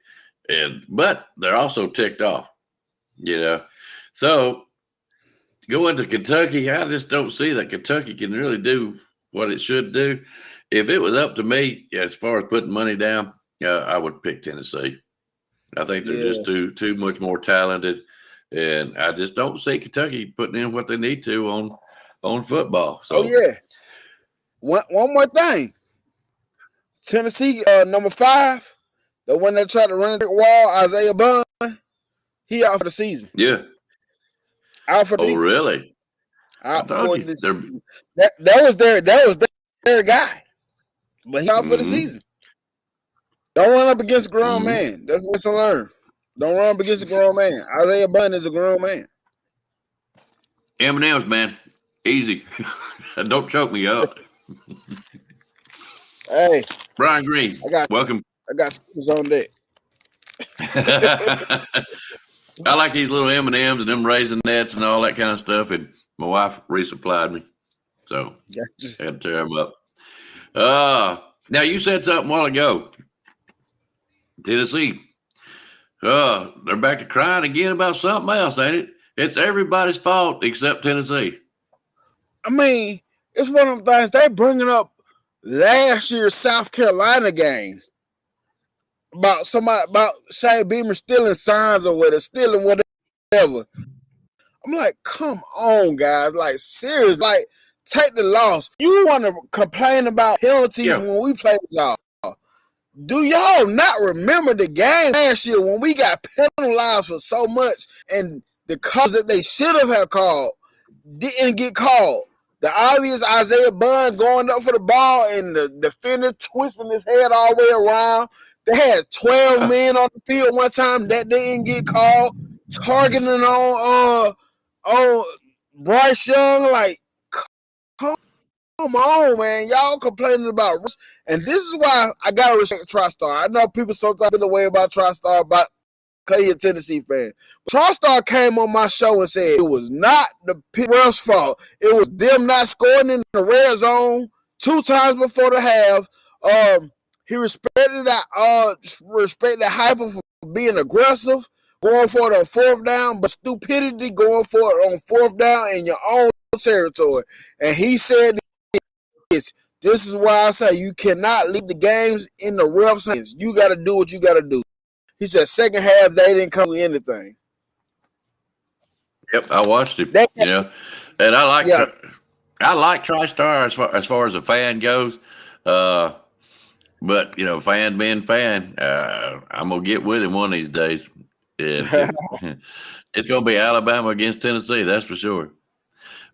But they're also ticked off, So going to Kentucky, I just don't see that Kentucky can really do what it should do. If it was up to me, as far as putting money down, I would pick Tennessee. I think they're just too much more talented, and I just don't see Kentucky putting in what they need to on football. So, One more thing. Tennessee, number 5, the one that tried to run the wall, Isaiah Bond, he out for the season. Yeah. Out for the season. Really? Out for this. That was their guy. But he out for the season. Don't run up against a grown man. That's what I learned. Don't run up against a grown man. Isaiah Bond is a grown man. M&M's, man. Easy. Don't choke me up. Hey. Brian Green, welcome. I got scissors on deck. I like these little M&Ms and them Raisinets and all that kind of stuff, and my wife resupplied me. So I had to tear them up. Now, you said something a while ago. Tennessee. They're back to crying again about something else, ain't it? It's everybody's fault except Tennessee. I mean, it's one of them things. They bringing up last year's South Carolina game about Shane Beamer stealing signs or whatever, stealing whatever. I'm like, come on, guys. Like, serious. Like, take the loss. You want to complain about penalties when we play y'all. Do y'all not remember the game last year when we got penalized for so much and the calls that they should have called didn't get called? The obvious Isaiah Bond going up for the ball and the defender twisting his head all the way around. They had 12 men on the field one time that didn't get called. Targeting on Bryce Young. Like, come on, man. Y'all complaining about, and this is why I gotta respect TriStar. I know people sometimes feel the way about TriStar, about because you're a Tennessee fan. TriStar came on my show and said it was not the refs' fault. It was them not scoring in the red zone 2 times before the half. He respected the Hyper for being aggressive, going for it on 4th down, but stupidity going for it on 4th down in your own territory. And he said this is why I say you cannot leave the games in the refs' hands. You got to do what you got to do. He said second half they didn't come with anything. Yep, I watched it. And I like TriStar as far as a fan goes. But fan being fan, I'm gonna get with him one of these days. It's gonna be Alabama against Tennessee, that's for sure.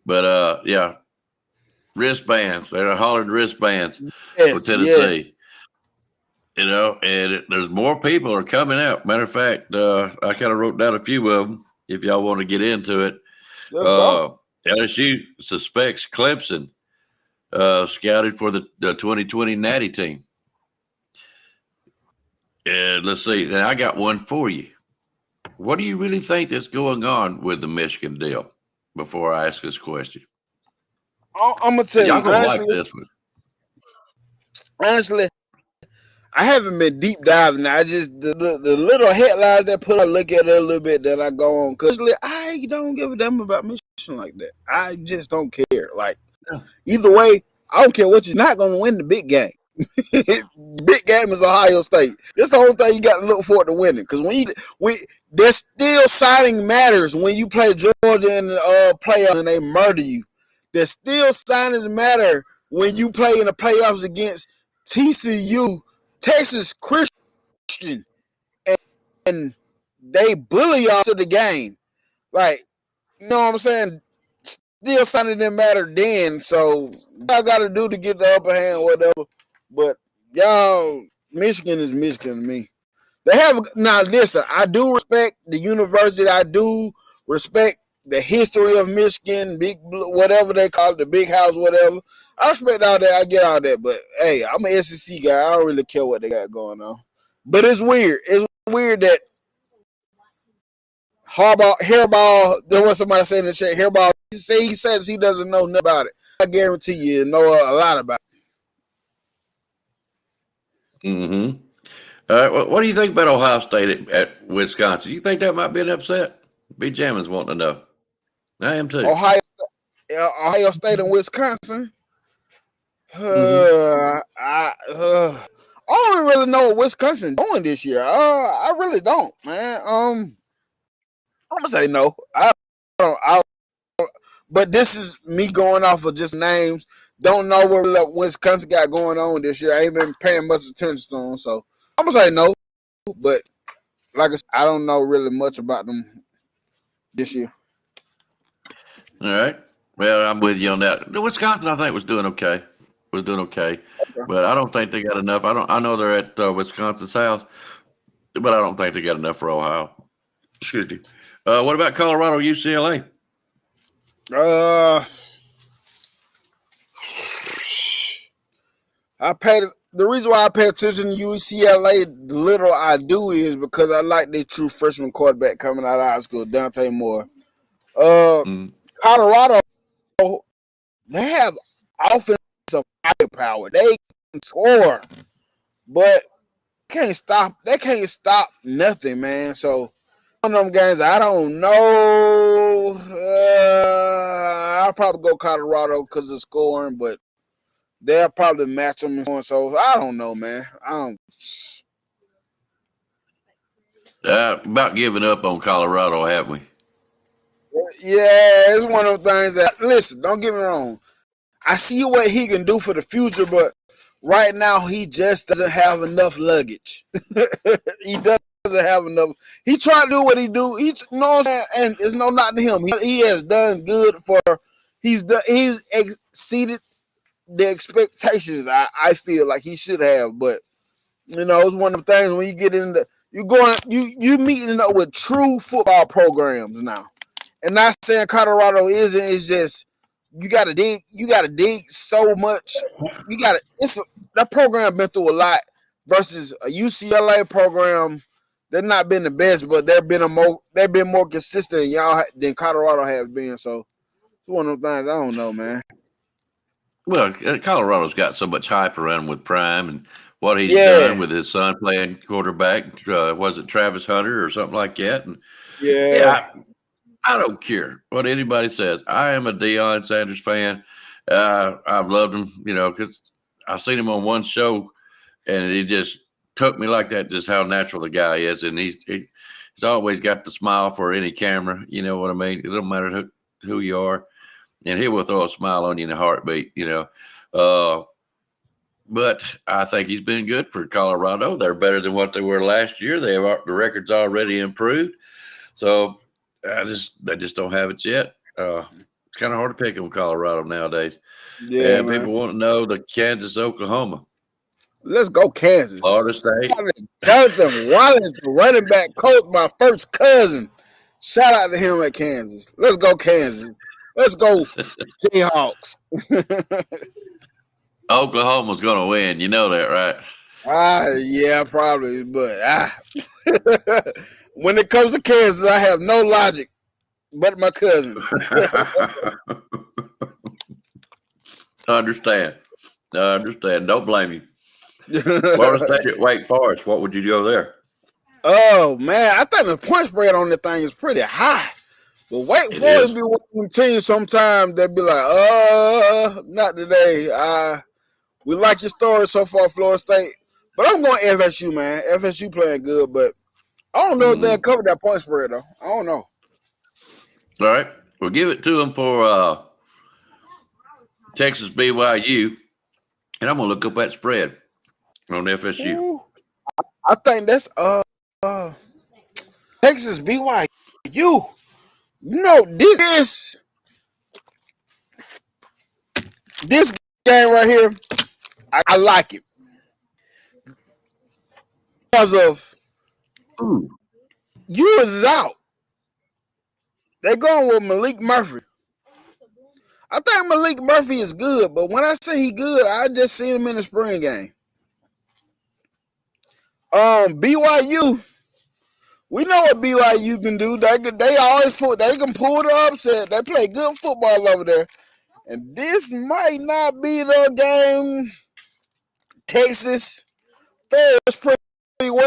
But wristbands. They're hollered wristbands for Tennessee. Yeah. And there's more people are coming out. Matter of fact, I kind of wrote down a few of them if y'all want to get into it. LSU suspects Clemson scouted for the 2020 Natty team. And let's see. Now, I got one for you. What do you really think that's going on with the Michigan deal before I ask this question? I'm going to tell you. Y'all going to like this one. Honestly, I haven't been deep diving. I just the little headlines that put I look at it a little bit, then I go on. Because I don't give a damn about Michigan like that. I just don't care. Like, either way, I don't care what you're not going to win the big game. Big game is Ohio State. That's the whole thing you got to look forward to winning. Because there's still signing matters when you play Georgia in the playoffs and they murder you. There's still signings matter when you play in the playoffs against TCU, Texas Christian, and they bully y'all to the game. Like, you know what I'm saying? Still signing didn't matter then. So y'all got to do to get the upper hand, whatever. But y'all, Michigan is Michigan to me. They have now. Listen, I do respect the university. I do respect the history of Michigan, big whatever they call it, the big house, whatever. I respect all that. I get all that. But hey, I'm an SEC guy. I don't really care what they got going on. But it's weird. It's weird that Hairball. There was somebody saying in the chat. Hairball. He says he doesn't know nothing about it. I guarantee you know a lot about it. Mm-hmm. All right. What do you think about Ohio State at Wisconsin? You think that might be an upset? B. Jammin's wanting to know. I am too. Ohio State and Wisconsin. Only really know what Wisconsin doing this year. I really don't, man. I'm gonna say no. I don't. But this is me going off of just names. Don't know what Wisconsin got going on this year. I ain't been paying much attention to them, so I'm gonna say no. But like I said, I don't know really much about them this year. All right. Well, I'm with you on that. The Wisconsin, I think, was doing okay. But I don't think they got enough. I know they're at Wisconsin South, but I don't think they got enough for Ohio. Excuse me. What about Colorado, UCLA? The reason why I pay attention to UCLA, the little I do, is because I like their true freshman quarterback coming out of high school, Dante Moore. Colorado, they have offensive firepower. They can score, but they can't stop nothing, man. So one of them games, I don't know. I'll probably go Colorado because of scoring, but they'll probably match them. So I don't know, man. About giving up on Colorado, haven't we? Yeah, it's one of those things that, listen, don't get me wrong. I see what he can do for the future, but right now he just doesn't have enough luggage. He doesn't have enough. He tried to do what he do. He's and it's no not to him. He has done good he's exceeded the expectations. I feel like he should have, but it's one of the things when you get into you meeting up with true football programs now. And not saying Colorado isn't, it's just you gotta dig so much. That program been through a lot versus a UCLA program. They've not been the best, but they've been more consistent than Colorado has been. So it's one of those things. I don't know, man. Well, Colorado's got so much hype around with Prime and what he's done with his son playing quarterback. Was it Travis Hunter or something like that? And I don't care what anybody says. I am a Deion Sanders fan. I've loved him, because I've seen him on one show, and he just took me like that. Just how natural the guy is, and he's always got the smile for any camera. You know what I mean? It doesn't matter who you are, and he will throw a smile on you in a heartbeat. But I think he's been good for Colorado. They're better than what they were last year. The record's already improved, so. They just don't have it yet. It's kind of hard to pick on Colorado nowadays. Yeah, and people want to know the Kansas, Oklahoma. Let's go Kansas. Florida State. Jonathan Wallace, the running back coach, my first cousin. Shout out to him at Kansas. Let's go Kansas. Let's go Jayhawks. Oklahoma's going to win. You know that, right? Yeah, probably. But when it comes to Kansas, I have no logic but my cousin. I understand. Don't blame you. Florida State at Wake Forest. What would you go there? Oh, man. I think the point spread on the thing is pretty high. But Wake Forest be one of them teams sometimes they'll be like, not today. We like your story so far, Florida State. But I'm going FSU, man. FSU playing good, but I don't know if they'll cover that point spread, though. I don't know. All right. We'll give it to them for Texas BYU. And I'm going to look up that spread on FSU. Ooh, I think that's Texas BYU. This game right here, I like it. Because of yours is out. They're going with Malik Murphy. I think Malik Murphy is good, but when I say he good, I just seen him in the spring game. BYU, we know what BYU can do. They can pull the upset. They play good football over there. And this might not be the game Texas fares pretty well.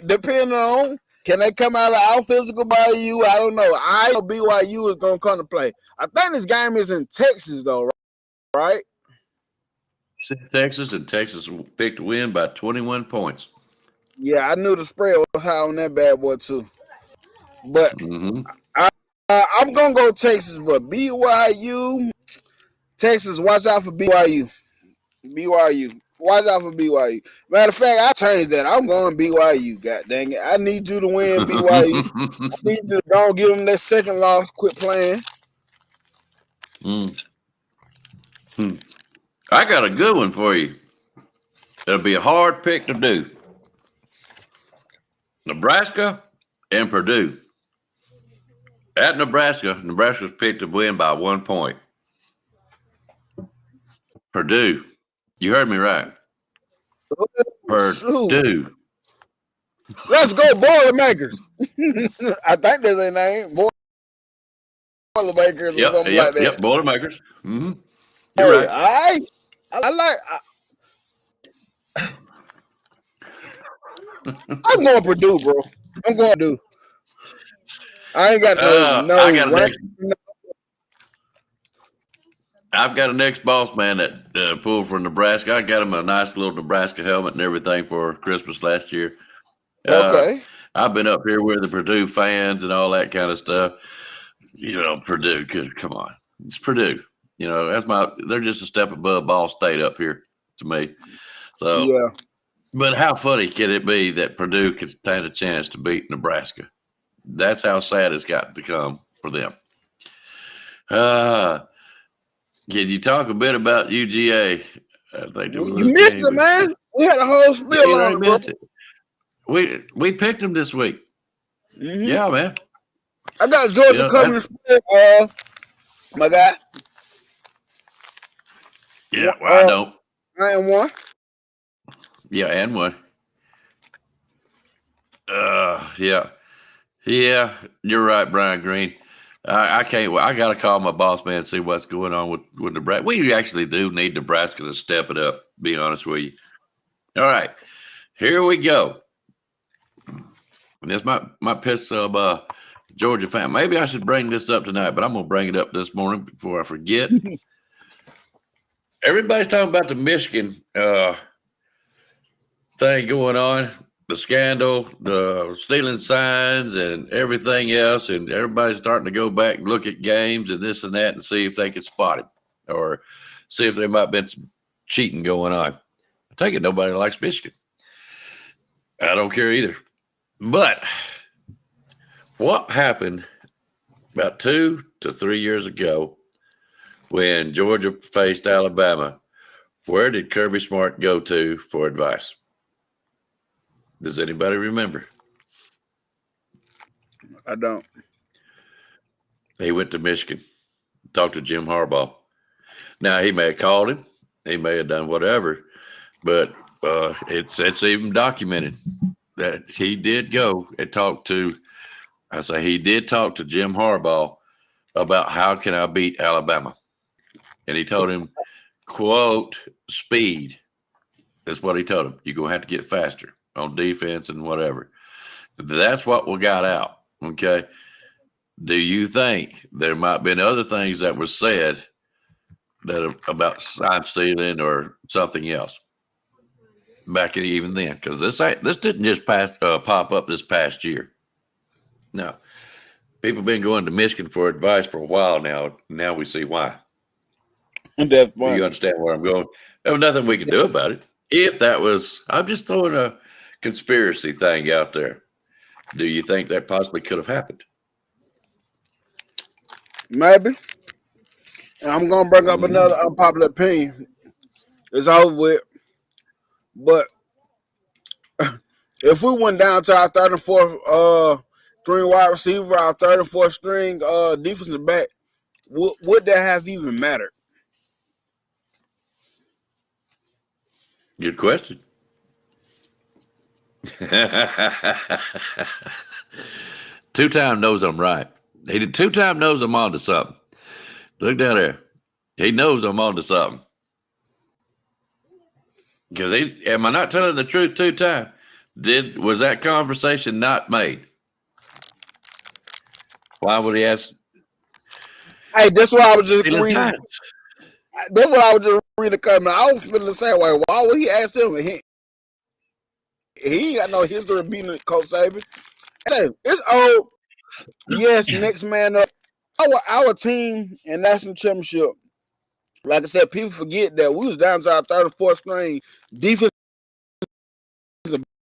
Depending on, can they come out of our physical BYU? I don't know. I know BYU is going to come to play. I think this game is in Texas, though, right? said Texas, and Texas picked to win by 21 points. Yeah, I knew the spread was high on that bad boy too. But I'm gonna go Texas, but BYU, Texas, watch out for BYU. BYU, watch out for BYU. Matter of fact, I changed that. I'm going BYU. God dang it! I need you to win, BYU. I need you to go give them that second loss. Quit playing. I got a good one for you. It'll be a hard pick to do. Nebraska and Purdue. At Nebraska, Nebraska's picked to win by 1 point. Purdue, you heard me right. Purdue. Let's go, Boilermakers. I think that's their name. Boilermakers or something like that. Yep, Boilermakers. You're right. I like. I'm going Purdue, bro. I'm going Purdue. I ain't got I've got an ex-boss man that pulled for Nebraska. I got him a nice little Nebraska helmet and everything for Christmas last year. Okay. I've been up here with the Purdue fans and all that kind of stuff. You know, Purdue, come on. It's Purdue. You know, they're just a step above Ball State up here to me. So, yeah. But how funny can it be that Purdue could stand a chance to beat Nebraska? That's how sad it's got to come for them. Can you talk a bit about UGA? I think you missed it, man. We had a whole spiel on it, bro. We picked them this week. Mm-hmm. Yeah, man. I got Georgia coming. My guy. Yeah, well, I don't. And one. Yeah, and one. Yeah, you're right, Brian Green. I can't. I got to call my boss man and see what's going on with Nebraska. We actually do need Nebraska to step it up. Be honest with you. All right, here we go. And this might piss some Georgia fan. Maybe I should bring this up tonight, but I'm gonna bring it up this morning before I forget. Everybody's talking about the Michigan thing going on. The scandal, the stealing signs, and everything else, and everybody's starting to go back and look at games and this and that and see if they can spot it or see if there might have been some cheating going on. I take it nobody likes Michigan. I don't care either. But what happened about 2 to 3 years ago when Georgia faced Alabama? Where did Kirby Smart go to for advice? Does anybody remember? I don't. He went to Michigan, talked to Jim Harbaugh. Now, he may have called him. He may have done whatever, but it's even documented that he did go and talk to, he did talk to Jim Harbaugh about how can I beat Alabama. And he told him, quote, speed. That's what he told him. You're going to have to get faster on defense and whatever. That's what we got out, okay? Do you think there might have been other things that were said that about sign stealing or something else back even then? Because this didn't just pop up this past year. No. People have been going to Michigan for advice for a while now. Now we see why. That's Do you understand where I'm going? There was nothing we can do about it. If that was, I'm just throwing a conspiracy thing out there. Do you think that possibly could have happened? Maybe. And I'm going to bring up another unpopular opinion. It's over with. But if we went down to our third and fourth string wide receiver, our third and fourth string defensive back, would that have even mattered? Good question. Two-time knows I'm right. He did two-time knows I'm onto something. Look down there. He knows I'm onto something. Because am I not telling the truth two-time? Was that conversation not made? Why would he ask? Hey, that's what I was just reading. That's what I was just really coming. I was feeling the same way. Why would he ask him? He ain't got no history of being Coach Saban. Hey, it's old. Yes, next man up. Our team in national championship. Like I said, people forget that we was down to our third or fourth string defense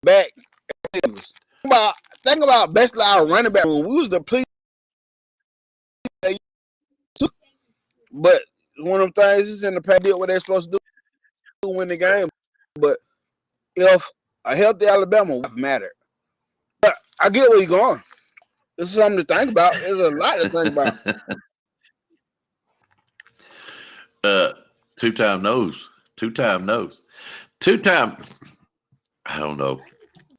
back. Think about basically our running back when we was depleted. But one of them things is in the past did what they're supposed to do to win the game. But if a healthy Alabama would matter. But I get where you're going. This is something to think about. There's a lot to think about. Two-time nose. Two-time. I don't know.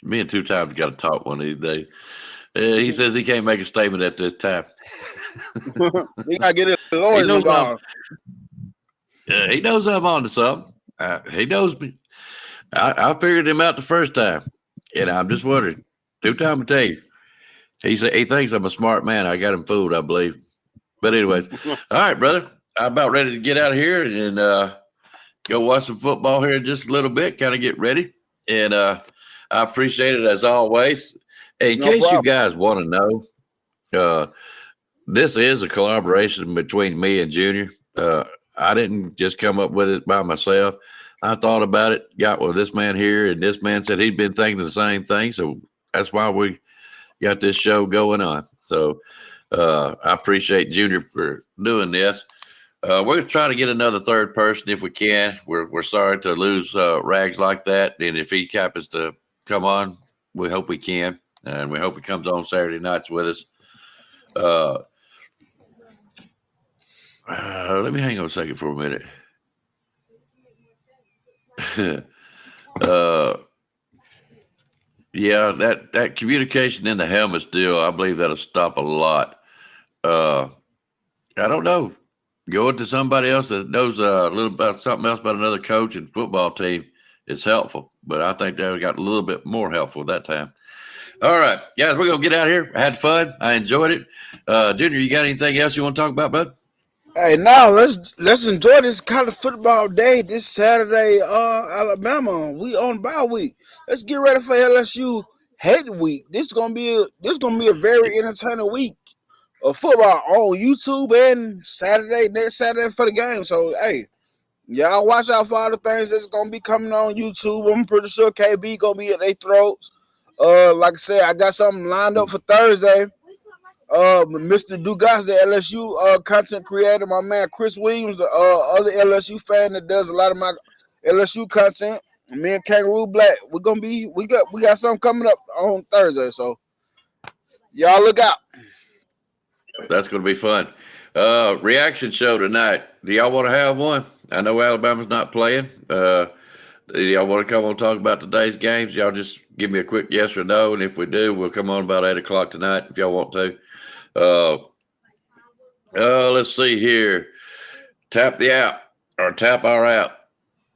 Me and two-time's got to talk one of these days. He says he can't make a statement at this time. He got to get his lawyers involved. He knows I'm on to something. He knows me. I figured him out the first time, and I'm just wondering. Two-time will tell you. He thinks I'm a smart man. I got him fooled, I believe. But anyways, all right, brother. I'm about ready to get out of here and go watch some football here in just a little bit, kind of get ready. And I appreciate it as always. In case you guys want to know, this is a collaboration between me and Junior. I didn't just come up with it by myself. I thought about it, got with this man here, and this man said he'd been thinking the same thing. So that's why we got this show going on. So I appreciate Junior for doing this. We're going to try to get another third person if we can. We're sorry to lose Rags like that. And if he happens to come on, we hope we can. And we hope he comes on Saturday nights with us. Let me hang on a second for a minute. Yeah, that communication in the helmets deal, I believe that'll stop a lot. I don't know. Going to somebody else that knows a little about something else about another coach and football team is helpful, but I think that got a little bit more helpful that time. All right, guys, we're gonna get out of here. I had fun. I enjoyed it. Junior, you got anything else you want to talk about, bud? Hey, now let's enjoy this college football day this Saturday. Alabama, we on bye week. Let's get ready for LSU head week. This gonna be a very entertaining week of football on YouTube and next Saturday for the game. So hey, y'all watch out for all the things that's gonna be coming on YouTube. I'm pretty sure KB gonna be at their throats. Like I said, I got something lined up for Thursday. Mr. Dugas, the LSU content creator, my man Chris Williams, the other LSU fan that does a lot of my LSU content. Me and Kangaroo Black, we got something coming up on Thursday, so y'all look out. That's going to be fun. Reaction show tonight. Do y'all want to have one? I know Alabama's not playing. Do y'all want to come on and talk about today's games? Y'all just give me a quick yes or no, and if we do, we'll come on about 8 o'clock tonight if y'all want to. Let's see here. Tap the app or tap our app.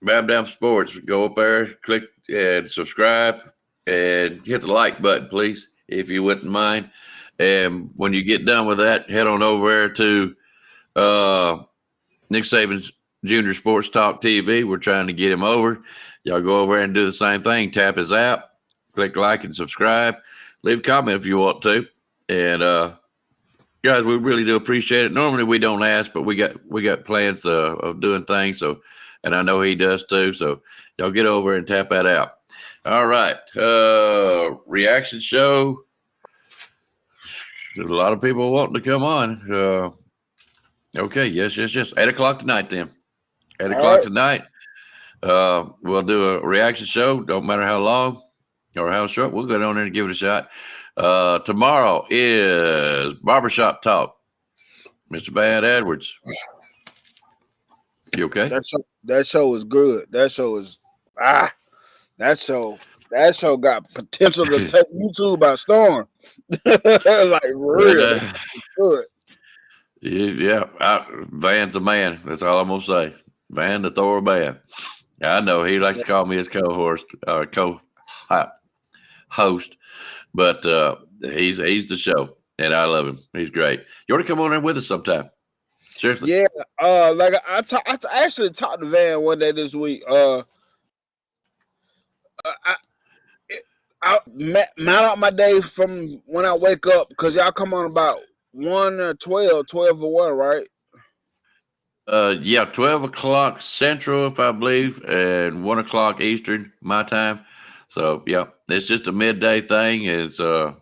Bam Dam Sports. Go up there, click and subscribe, and hit the like button, please, if you wouldn't mind. And when you get done with that, head on over there to Nick Saban's Junior Sports Talk TV. We're trying to get him over. Y'all go over there and do the same thing. Tap his app, click like and subscribe. Leave a comment if you want to. And guys, we really do appreciate it. Normally we don't ask, but we got plans of doing things. So, and I know he does too. So y'all get over and tap that out. All right. Reaction show. There's a lot of people wanting to come on. Okay. Yes. 8 o'clock tonight then. 8 o'clock tonight. We'll do a reaction show. Don't matter how long or how short. We'll go down there and give it a shot. Tomorrow is Barbershop Talk. Mr. Bad Edwards. You okay? That show is good. That show got potential to take YouTube by storm. Like real. It's good. Yeah. Van's a man. That's all I'm gonna say. Van the Thor Van. I know he likes to call me his co-host, but he's the show, and I love him. He's great. You want to come on there with us sometime? Seriously. Yeah, like I actually talked to Van one day this week. I map out my day from when I wake up because y'all come on about 1 or 12 or 1, right? Yeah, 12 o'clock Central, if I believe, and 1 o'clock Eastern, my time. So, yeah, it's just a midday thing. It's a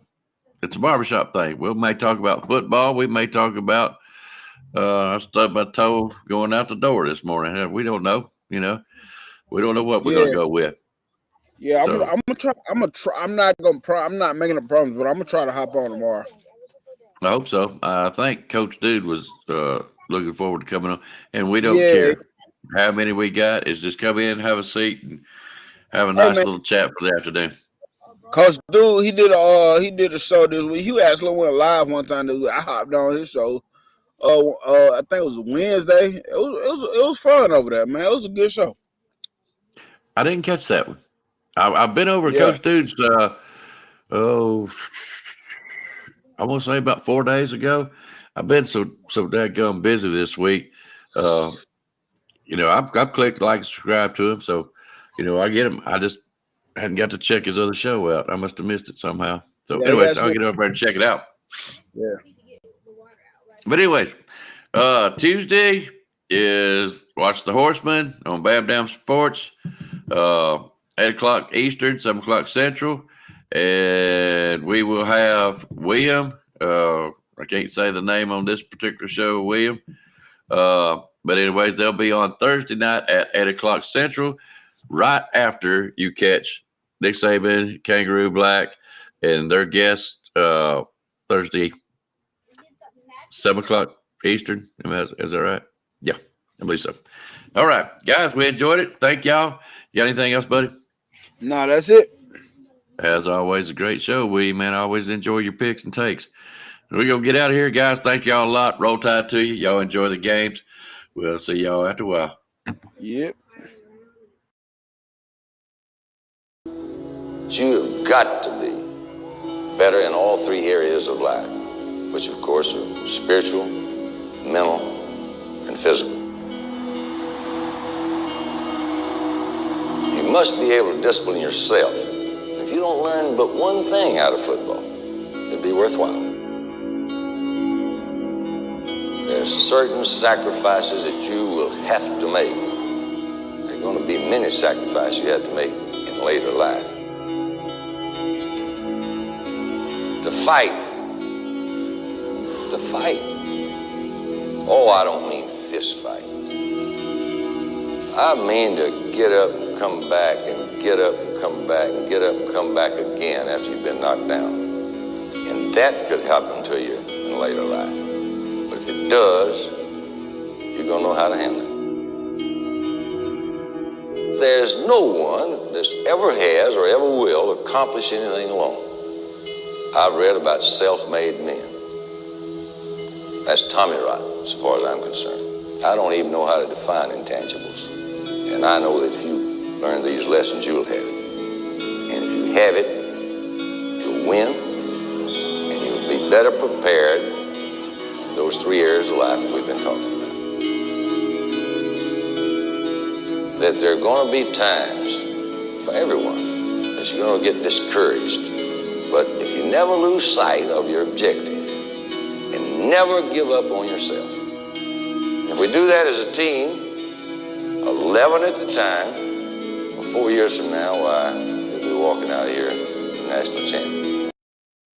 barbershop thing. We may talk about football. We may talk about I stubbed my toe going out the door this morning. We don't know, you know. We don't know what we're gonna Yeah, go with. yeah. I'm So gonna try. I'm not making a promise, but I'm gonna try to hop on tomorrow. I hope so. I think Coach Dude was looking forward to coming on, and we don't Yeah. care how many we got. Is just come in, have a seat, and have a Hey nice man, little chat for the afternoon. Coach Dude, he did a show this week. He actually went live one time this week. I hopped on his show. I think it was Wednesday. It was fun over there, man. It was a good show. I didn't catch that one. I've been over at Yeah. Coach Dude's. Oh, I want to say about 4 days ago. I've been so dadgum busy this week. I've clicked like and subscribe to him, so I get him. I just hadn't got to check his other show out. I must have missed it somehow. So, Yeah, he anyways, I'll actually. get over there and check it out. Yeah. But anyways, Tuesday is Watch the Horseman on Bam Dam Sports. 8 o'clock Eastern, 7 o'clock Central, and we will have William. I can't say the name on this particular show, William. But anyways, they'll be on Thursday night at 8 o'clock Central, right after you catch Nick Saban, Kangaroo Black, and their guest Thursday, 7 o'clock Eastern. Is that right? Yeah, I believe so. All right, guys, we enjoyed it. Thank y'all. You got anything else, buddy? No, that's it. As always, a great show, William, man. I always enjoy your picks and takes. We're going to get out of here, guys. Thank y'all a lot. Roll Tide to you. Y'all enjoy the games. We'll see y'all after a while. Yep. You've got to be better in all three areas of life, which of course are spiritual, mental, and physical. You must be able to discipline yourself. If you don't learn but one thing out of football, it'd be worthwhile. There's certain sacrifices that you will have to make. There are going to be many sacrifices you have to make in later life. To fight. Oh, I don't mean fist fight. I mean to get up and come back and get up and come back and get up and come back again after you've been knocked down. And that could happen to you in later life. But if it does, you're going to know how to handle it. There's no one that ever has or ever will accomplish anything alone. I've read about self-made men. That's Tommy Rot, as far as I'm concerned. I don't even know how to define intangibles. And I know that if you learn these lessons, you'll have it. And if you have it, you'll win, and you'll be better prepared in those three areas of life that we've been talking about. That there are going to be times for everyone that you're going to get discouraged. But if you never lose sight of your objective and never give up on yourself, if we do that as a team, 11 at the time, 4 years from now, why, we'll be walking out of here as national champions.